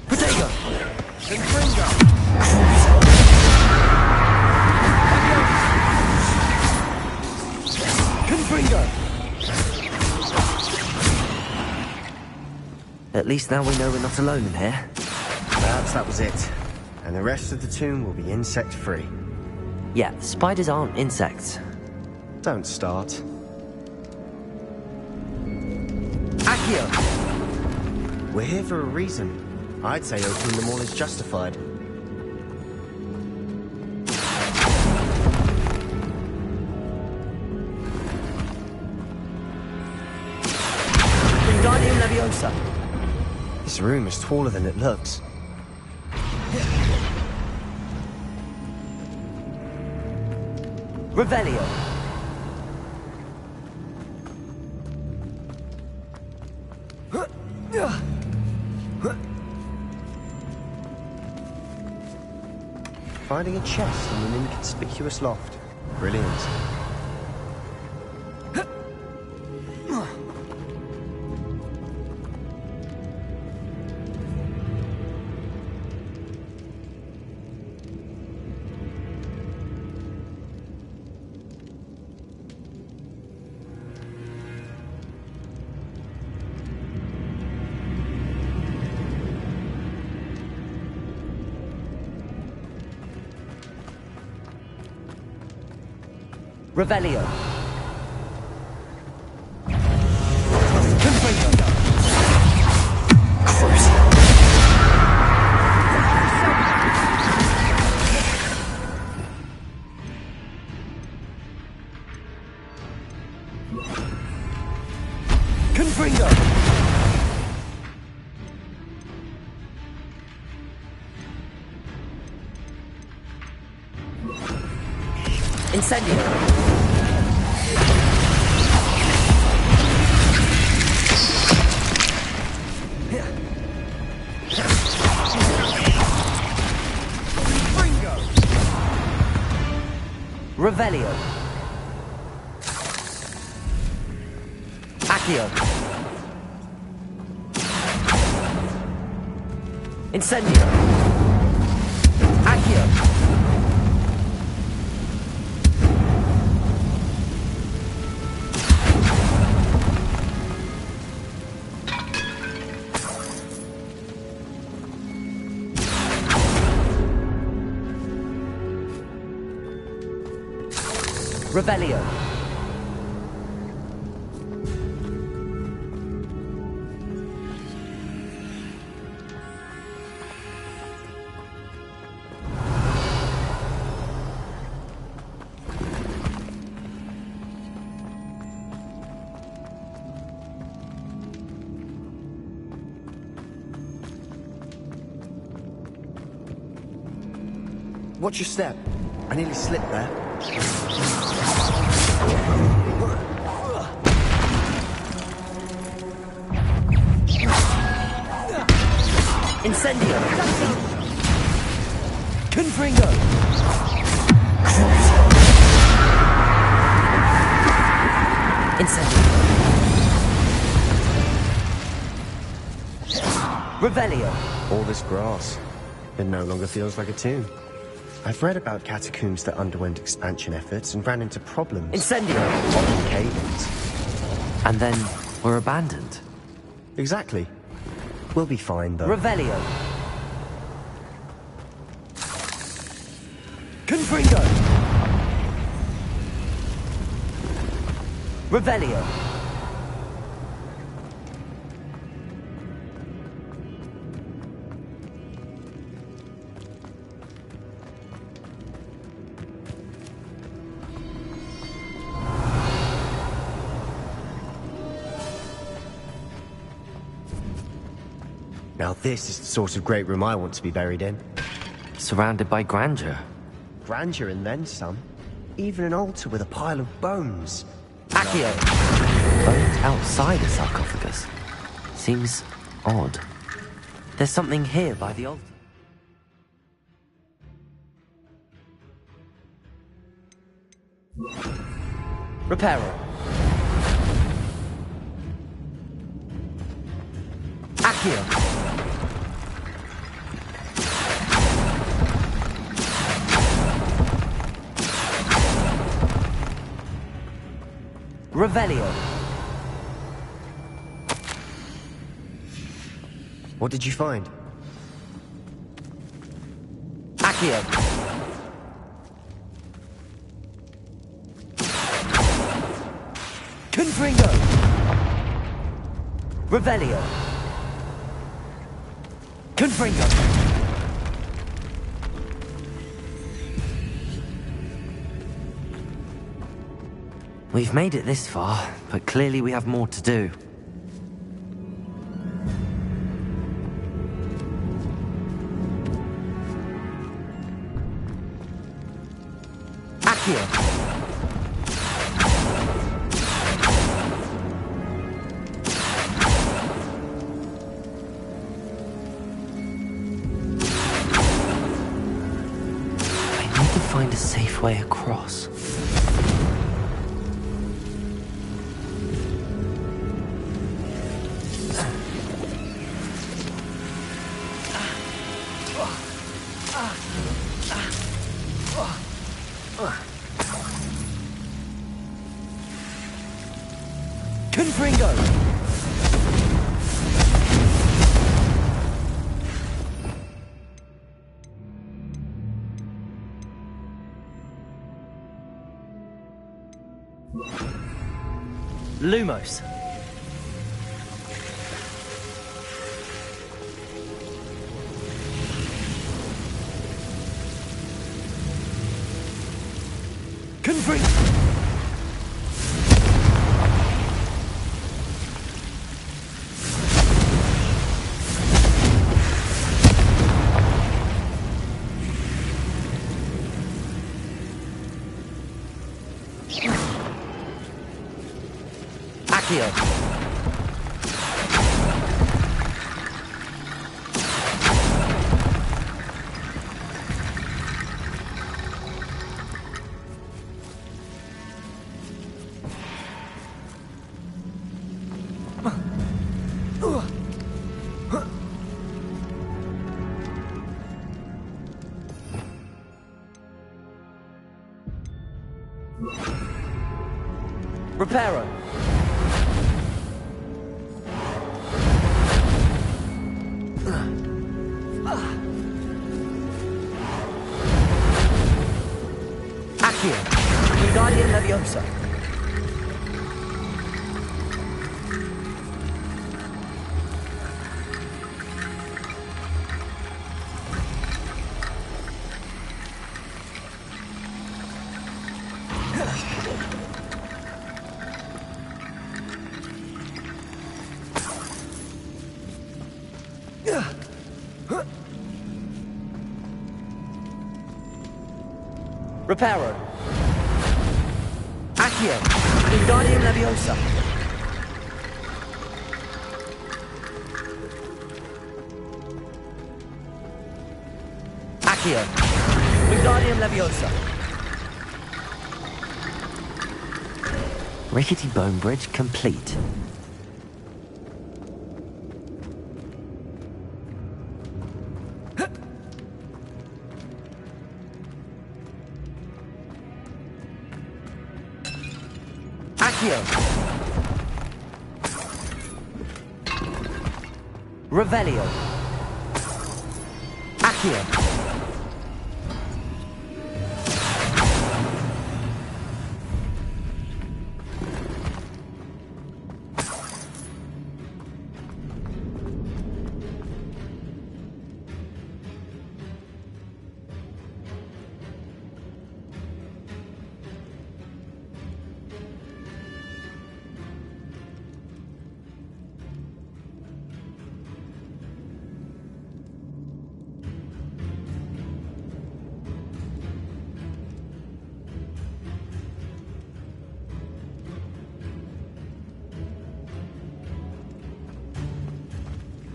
Potato! Confringo! Confringo! At least now we know we're not alone in here. Perhaps that was it. And the rest of the tomb will be insect-free. Yeah, spiders aren't insects. Don't start. Accio! We're here for a reason. I'd say opening them all is justified. Wingardium Leviosa! This room is taller than it looks. Revelio! Finding a chest in an inconspicuous loft. Brilliant. Revelio. Confringo. Incendio. Revelio. Accio. Incendio. Accio. Revelio. Watch your step. I nearly slipped there. Incendio! Confringo! Incendio! Revelio! All this grass. It no longer feels like a tomb. I've read about catacombs that underwent expansion efforts and ran into problems. Incendio! Often cave-ins. And then were abandoned. Exactly. We'll be fine, though. Revelio! Confringo! Revelio! Now this is the sort of great room I want to be buried in. Surrounded by grandeur. Grandeur and then some. Even an altar with a pile of bones. Accio! Bones outside a sarcophagus. Seems odd. There's something here by the altar. Reparo. Accio! Revelio. What did you find? Accio. Confringo. Revelio. Confringo. We've made it this far, but clearly we have more to do. Accio! I need to find a safe way across. Confringo! Lumos. Confringo! Accio. Reparo. Accio. Wingardium Leviosa. Reparo. Accio. Wingardium Leviosa. Accio. Wingardium Leviosa. Rickety bone bridge complete. Accio. Revelio. Accio.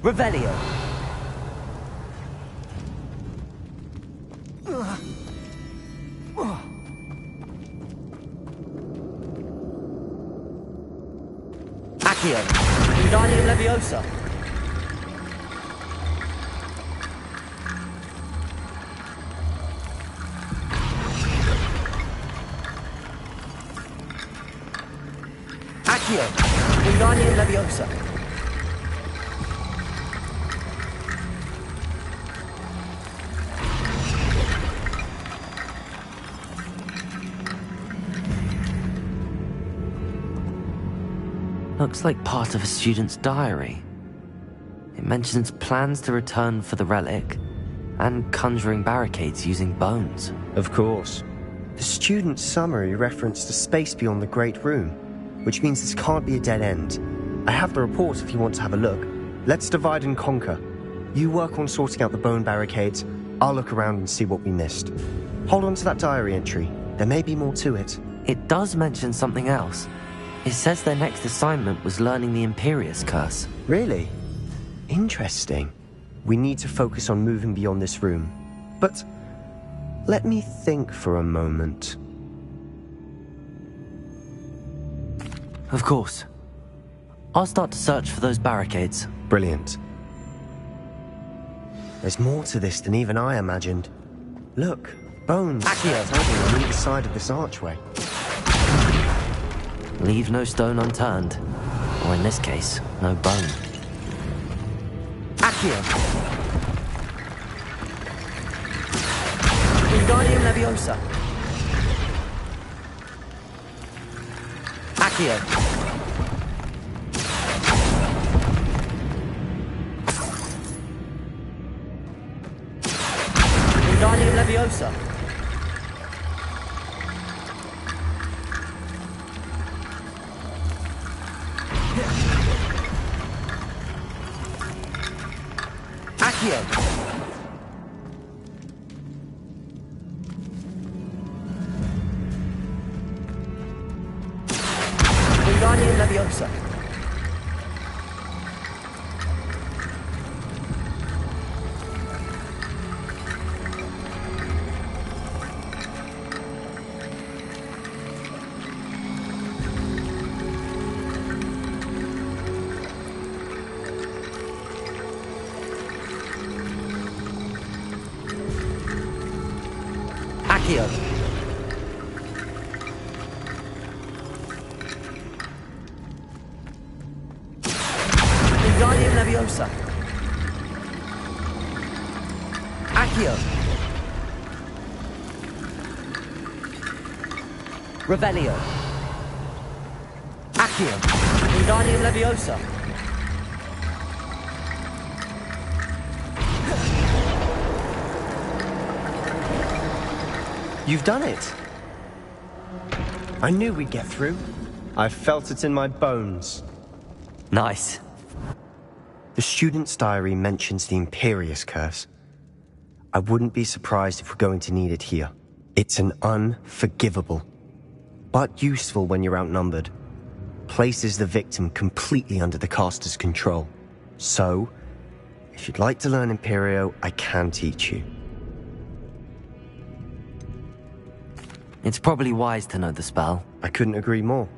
Revelio. Accio. Wingardium Leviosa. Accio. Wingardium Leviosa. Looks like part of a student's diary. It mentions plans to return for the relic and conjuring barricades using bones. Of course. The student's summary referenced a space beyond the Great Room, which means this can't be a dead end. I have the report if you want to have a look. Let's divide and conquer. You work on sorting out the bone barricades. I'll look around and see what we missed. Hold on to that diary entry. There may be more to it. It does mention something else. It says their next assignment was learning the Imperius Curse. Really? Interesting. We need to focus on moving beyond this room. But let me think for a moment. Of course. I'll start to search for those barricades. Brilliant. There's more to this than even I imagined. Look, bones on either side of this archway. Leave no stone unturned. Or in this case, no bone. Accio. Wingardium Leviosa. Accio. Wingardium Leviosa. Accio. Wingardium Leviosa. Accio. Wingardium Leviosa. Accio. Revelio. Accio. Wingardium Leviosa. You've done it. I knew we'd get through. I felt it in my bones. Nice. The student's diary mentions the Imperius Curse. I wouldn't be surprised if we're going to need it here. It's an unforgivable, but useful when you're outnumbered. Places the victim completely under the caster's control. So, if you'd like to learn Imperio, I can teach you. It's probably wise to know the spell. I couldn't agree more.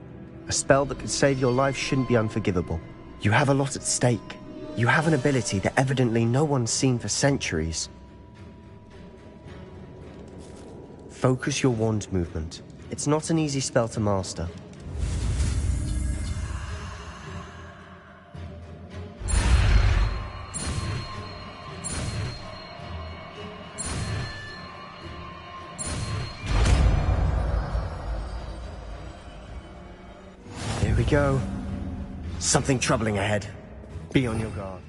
A spell that could save your life shouldn't be unforgivable. You have a lot at stake. You have an ability that evidently no one's seen for centuries. Focus your wand movement. It's not an easy spell to master. Here we go. Something troubling ahead. Be on your guard.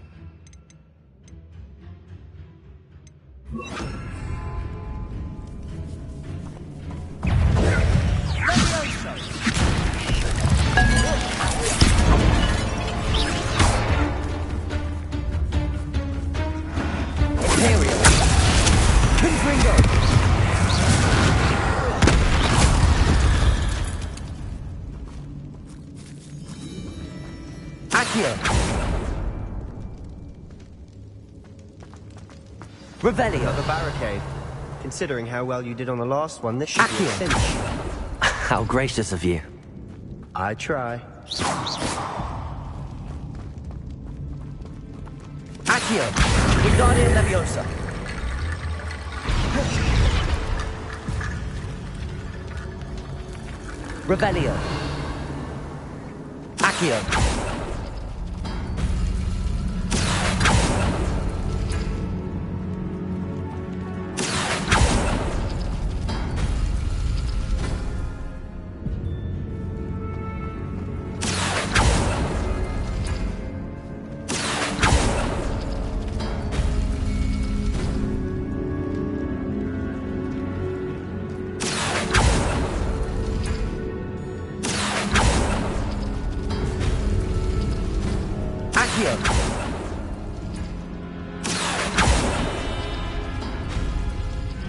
Revelio. Another barricade. Considering how well you did on the last one, this should be a cinch. How gracious of you. I try. Accio. Wingardium Leviosa. Revelio. Accio.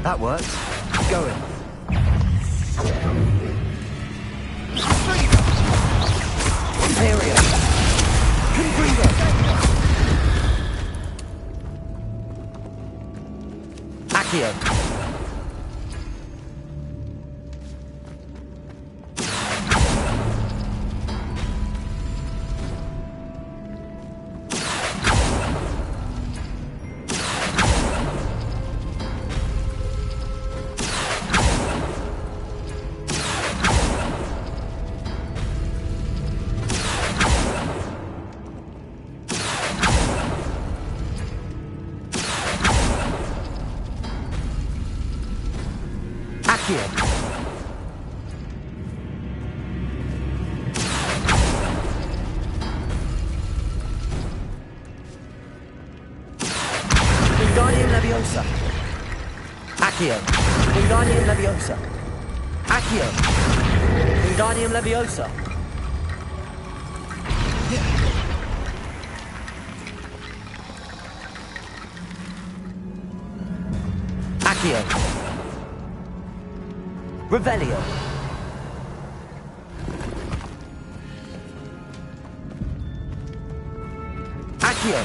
That works. Go in. Imperio. Confringo. Accio. Wingardium Leviosa. Accio. Wingardium Leviosa. Accio. Wingardium Leviosa. Accio. Revelio. Accio.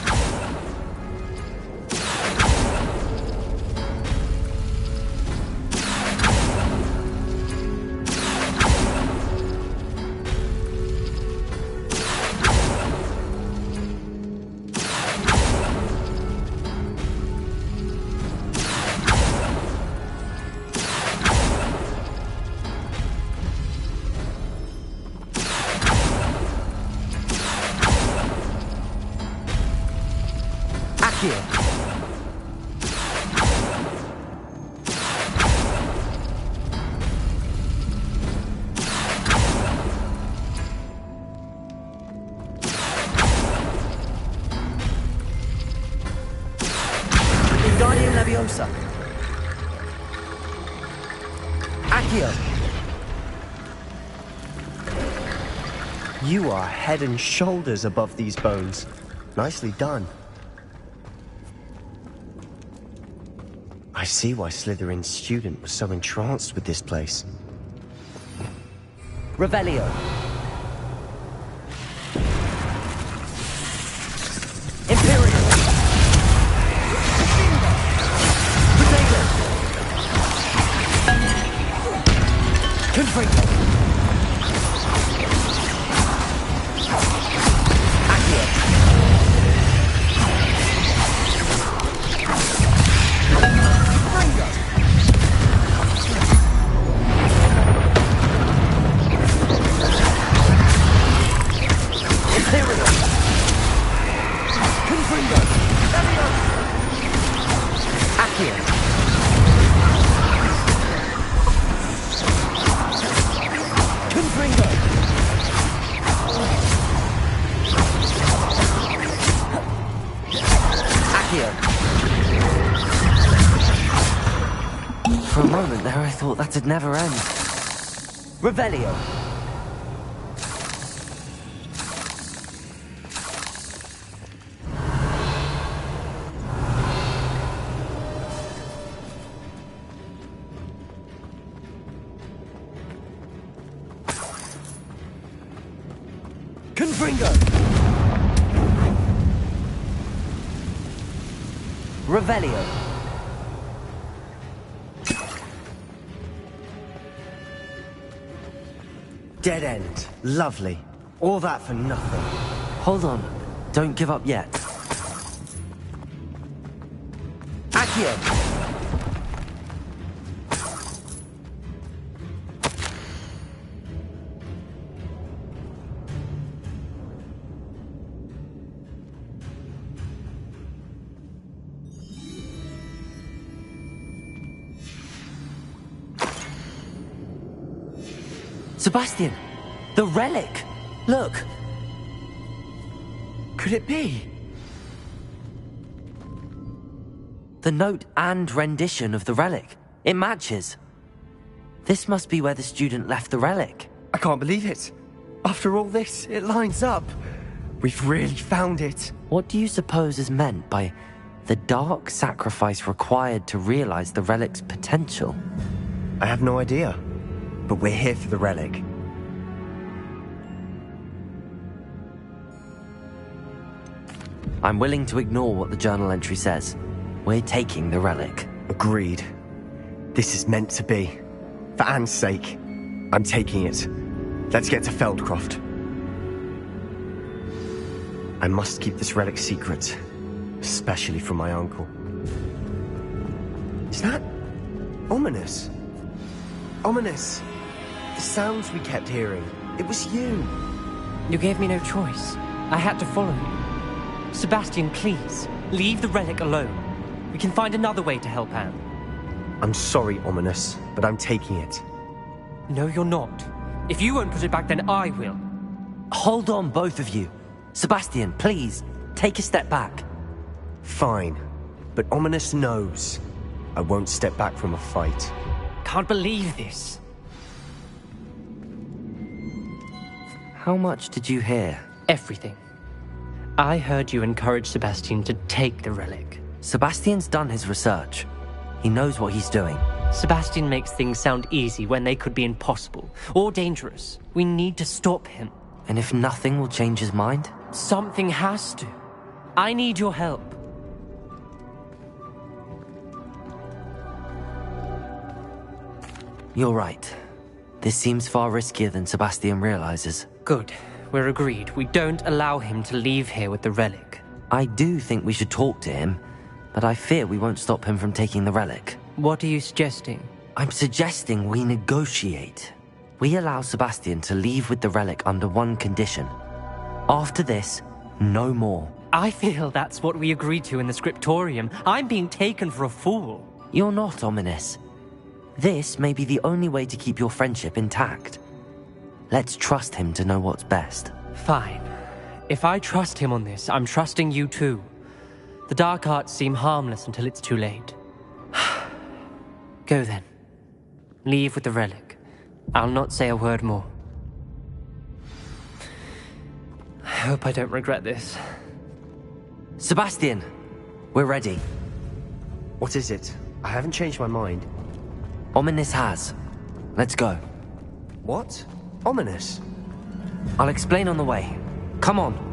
Wingardium Leviosa. Accio. You are head and shoulders above these bones. Nicely done. I see why Slytherin's student was so entranced with this place. Revelio. Imperial. Potato. Confringo. Accio. Confringo. Imperial. Confringo. Accio. Confringo. Accio. For a moment there, I thought that'd never end. Revelio. Confringo. Revelio. Dead end. Lovely. All that for nothing. Hold on. Don't give up yet. Accio. Sebastian! The relic! Look! Could it be? The note and rendition of the relic. It matches. This must be where the student left the relic. I can't believe it. After all this, it lines up. We've really found it. What do you suppose is meant by the dark sacrifice required to realize the relic's potential? I have no idea. But we're here for the relic. I'm willing to ignore what the journal entry says. We're taking the relic. Agreed. This is meant to be. For Anne's sake, I'm taking it. Let's get to Feldcroft. I must keep this relic secret, especially from my uncle. Is that ominous? Ominous. The sounds we kept hearing. It was you. You gave me no choice. I had to follow you. Sebastian, please, leave the relic alone. We can find another way to help Anne. I'm sorry, Ominous, but I'm taking it. No, you're not. If you won't put it back, then I will. Hold on, both of you. Sebastian, please, take a step back. Fine, but Ominous knows I won't step back from a fight. Can't believe this. How much did you hear? Everything. I heard you encourage Sebastian to take the relic. Sebastian's done his research. He knows what he's doing. Sebastian makes things sound easy when they could be impossible or dangerous. We need to stop him. And if nothing will change his mind? Something has to. I need your help. You're right. This seems far riskier than Sebastian realizes. Good. We're agreed. We don't allow him to leave here with the relic. I do think we should talk to him, but I fear we won't stop him from taking the relic. What are you suggesting? I'm suggesting we negotiate. We allow Sebastian to leave with the relic under one condition. After this, no more. I feel that's what we agreed to in the scriptorium. I'm being taken for a fool. You're not, Ominous. This may be the only way to keep your friendship intact. Let's trust him to know what's best. Fine. If I trust him on this, I'm trusting you too. The dark arts seem harmless until it's too late. Go then. Leave with the relic. I'll not say a word more. I hope I don't regret this. Sebastian, we're ready. What is it? I haven't changed my mind. Ominous has. Let's go. What? Ominous? I'll explain on the way. Come on.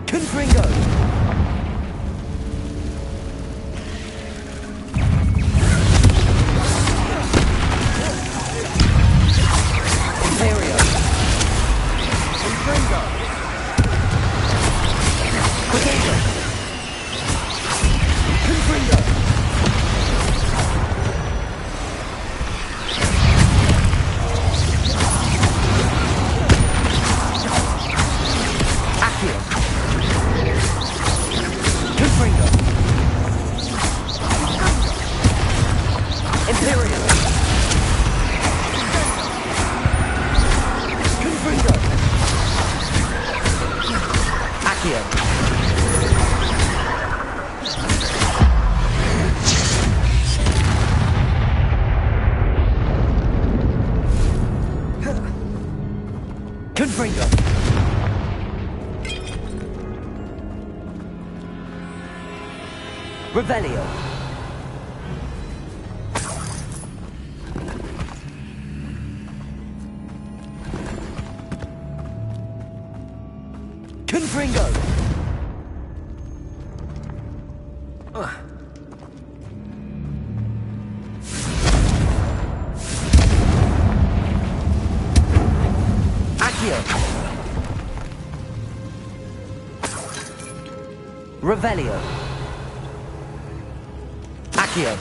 Confringo! Imperio! Confringo! Potato! Confringo! Accio! Confringo! Imperial! Confringo! Accio! Confringo! Revelio! Confringo! Accio! Revelio! Accio!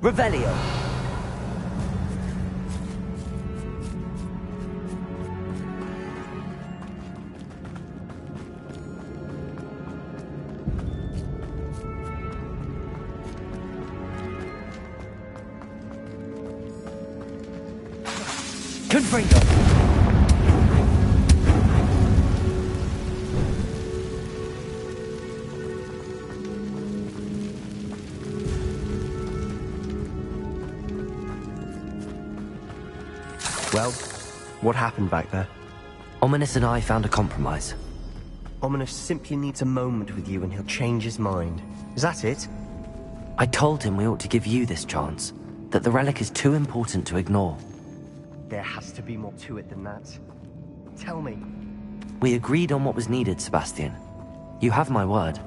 Revelio! Confringo! Well, what happened back there? Ominous and I found a compromise. Ominous simply needs a moment with you and he'll change his mind. Is that it? I told him we ought to give you this chance, that the relic is too important to ignore. There has to be more to it than that. Tell me. We agreed on what was needed, Sebastian. You have my word.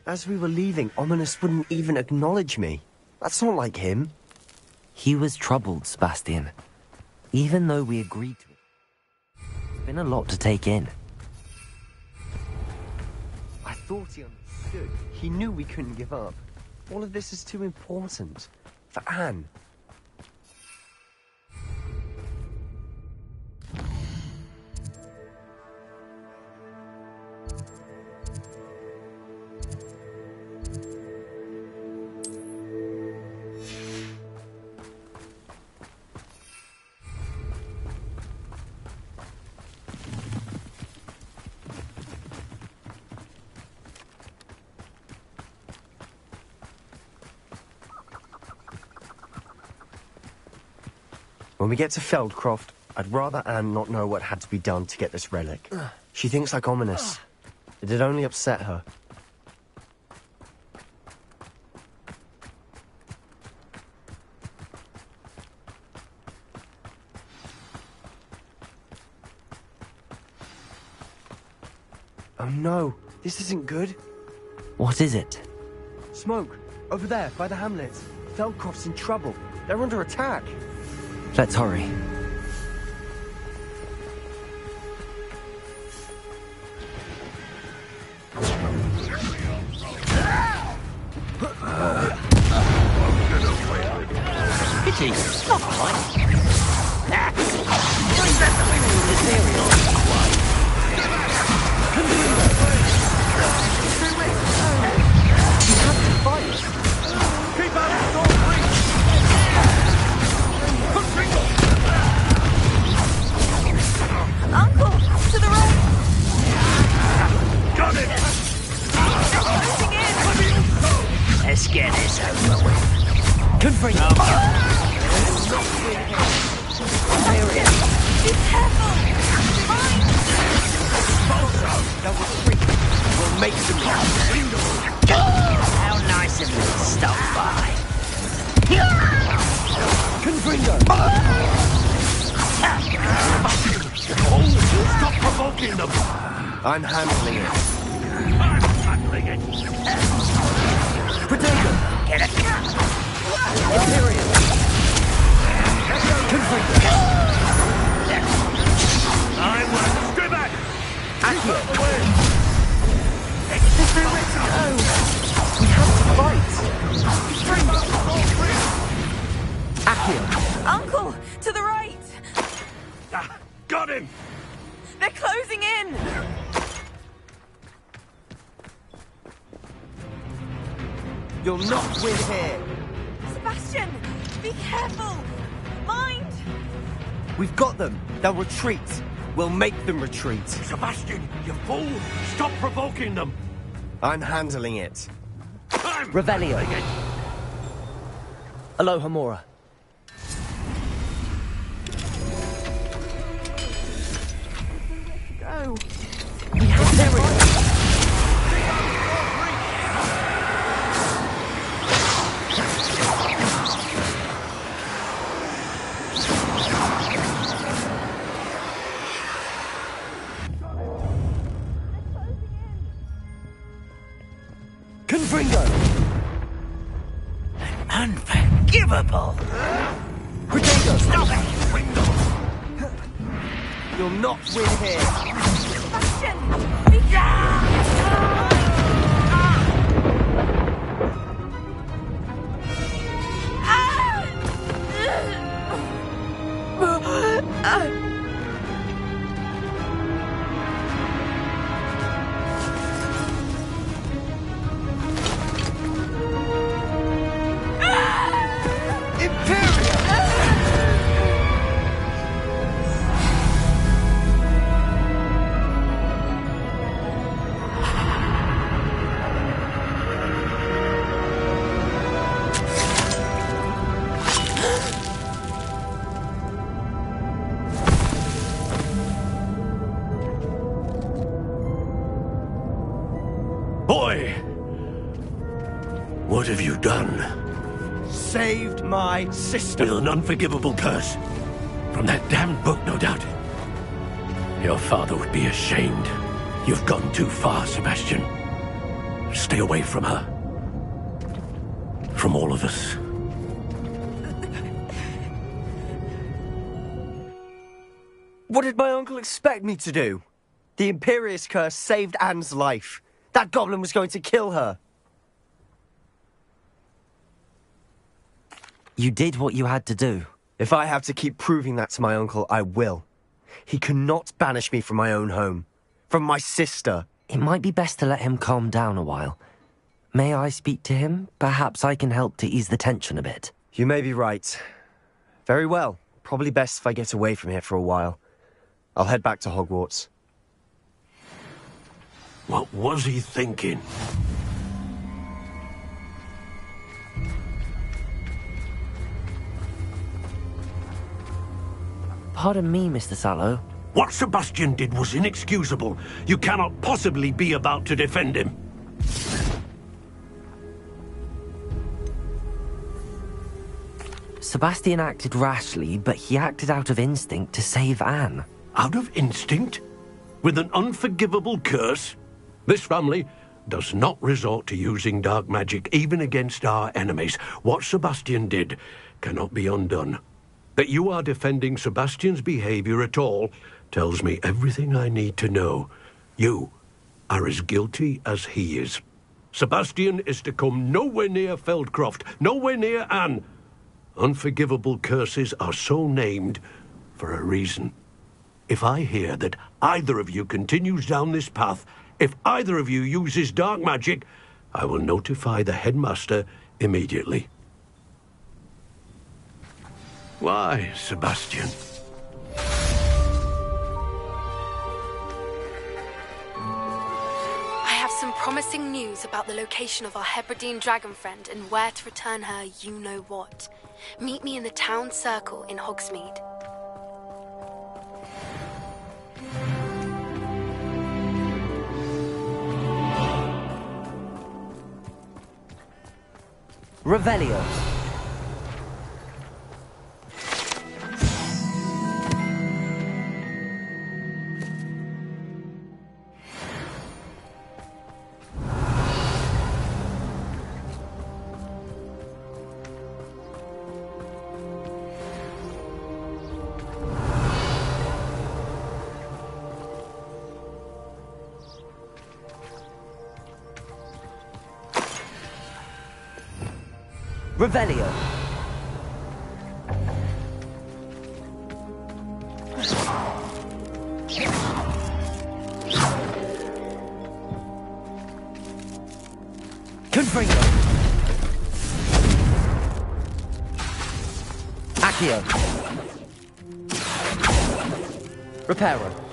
As we were leaving, Ominous wouldn't even acknowledge me. That's not like him. He was troubled, Sebastian. Even though we agreed to it. It's been a lot to take in. I thought he understood. He knew we couldn't give up. All of this is too important. For Anne. When we get to Feldcroft, I'd rather Anne not know what had to be done to get this relic. She thinks like Ominous. It'd only upset her. Oh no, this isn't good. What is it? Smoke, over there, by the hamlet. Feldcroft's in trouble. They're under attack. Let's hurry. Pity, not quite. Material. You have to fight. Keep out of the door, please. Uncle, to the right! Got it! Closing in! Let's get this over with. Confront. Be careful! They'll retreat. We'll make them How nice of you to stop by. Confringo! Oh, stop provoking them! I'm handling it. I'm handling it. Potato! Get it. Imperial! Confringo! I will. Stay back! Accio! There's nowhere to go. We have to fight! Accio! Uncle, to the right! Got him! They're closing in! You'll not win here! Sebastian, be careful! Mind! We've got them! They'll retreat! We'll make them retreat! Sebastian, you fool! Stop provoking them! I'm handling it. Revelio. Aloha Mora. Go! We have to Confringo! Unforgivable! Potato! Stop it! You'll not win here! Sebastian, be Boy! What have you done? Saved my sister! With an unforgivable curse. From that damned book, no doubt. Your father would be ashamed. You've gone too far, Sebastian. Stay away from her. From all of us. What did my uncle expect me to do? The Imperious Curse saved Anne's life. That goblin was going to kill her. You did what you had to do. If I have to keep proving that to my uncle, I will. He cannot banish me from my own home. From my sister. It might be best to let him calm down a while. May I speak to him? Perhaps I can help to ease the tension a bit. You may be right. Very well. Probably best if I get away from here for a while. I'll head back to Hogwarts. What was he thinking? Pardon me, Mr. Sallow. What Sebastian did was inexcusable. You cannot possibly be about to defend him. Sebastian acted rashly, but he acted out of instinct to save Anne. Out of instinct? With an unforgivable curse? This family does not resort to using dark magic even against our enemies. What Sebastian did cannot be undone. That you are defending Sebastian's behavior at all tells me everything I need to know. You are as guilty as he is. Sebastian is to come nowhere near Feldcroft, nowhere near Anne. Unforgivable curses are so named for a reason. If I hear that either of you continues down this path, if either of you uses dark magic, I will notify the headmaster immediately. Why, Sebastian? I have some promising news about the location of our Hebridean dragon friend and where to return her you-know-what. Meet me in the town circle in Hogsmeade. Revelio. Revelio. Confringo. Accio. Reparo.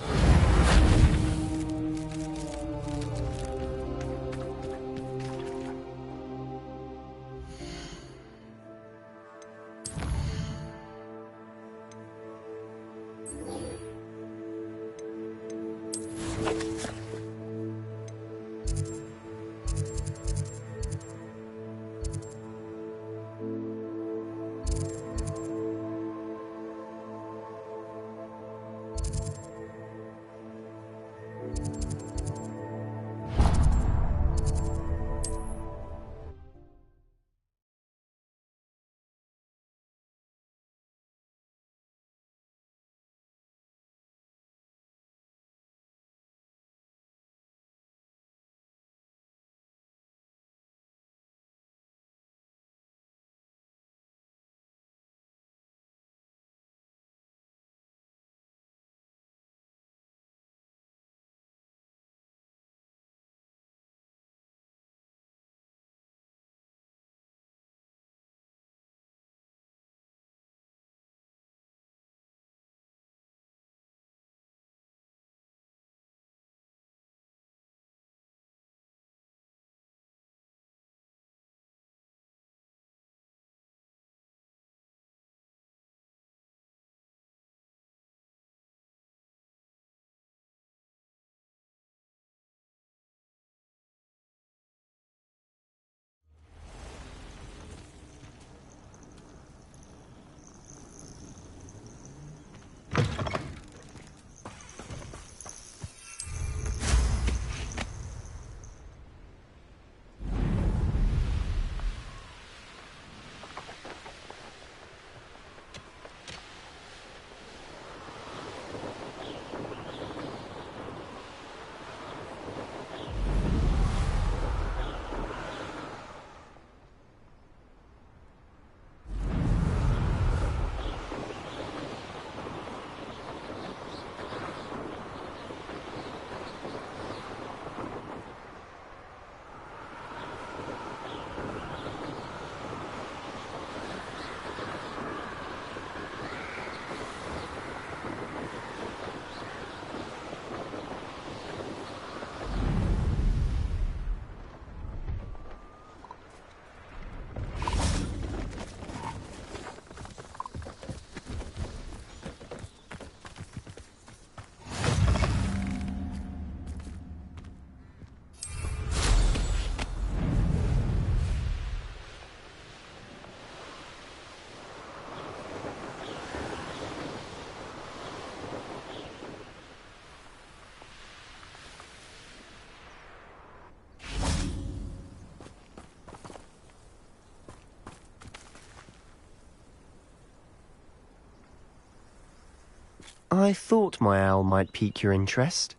I thought my owl might pique your interest.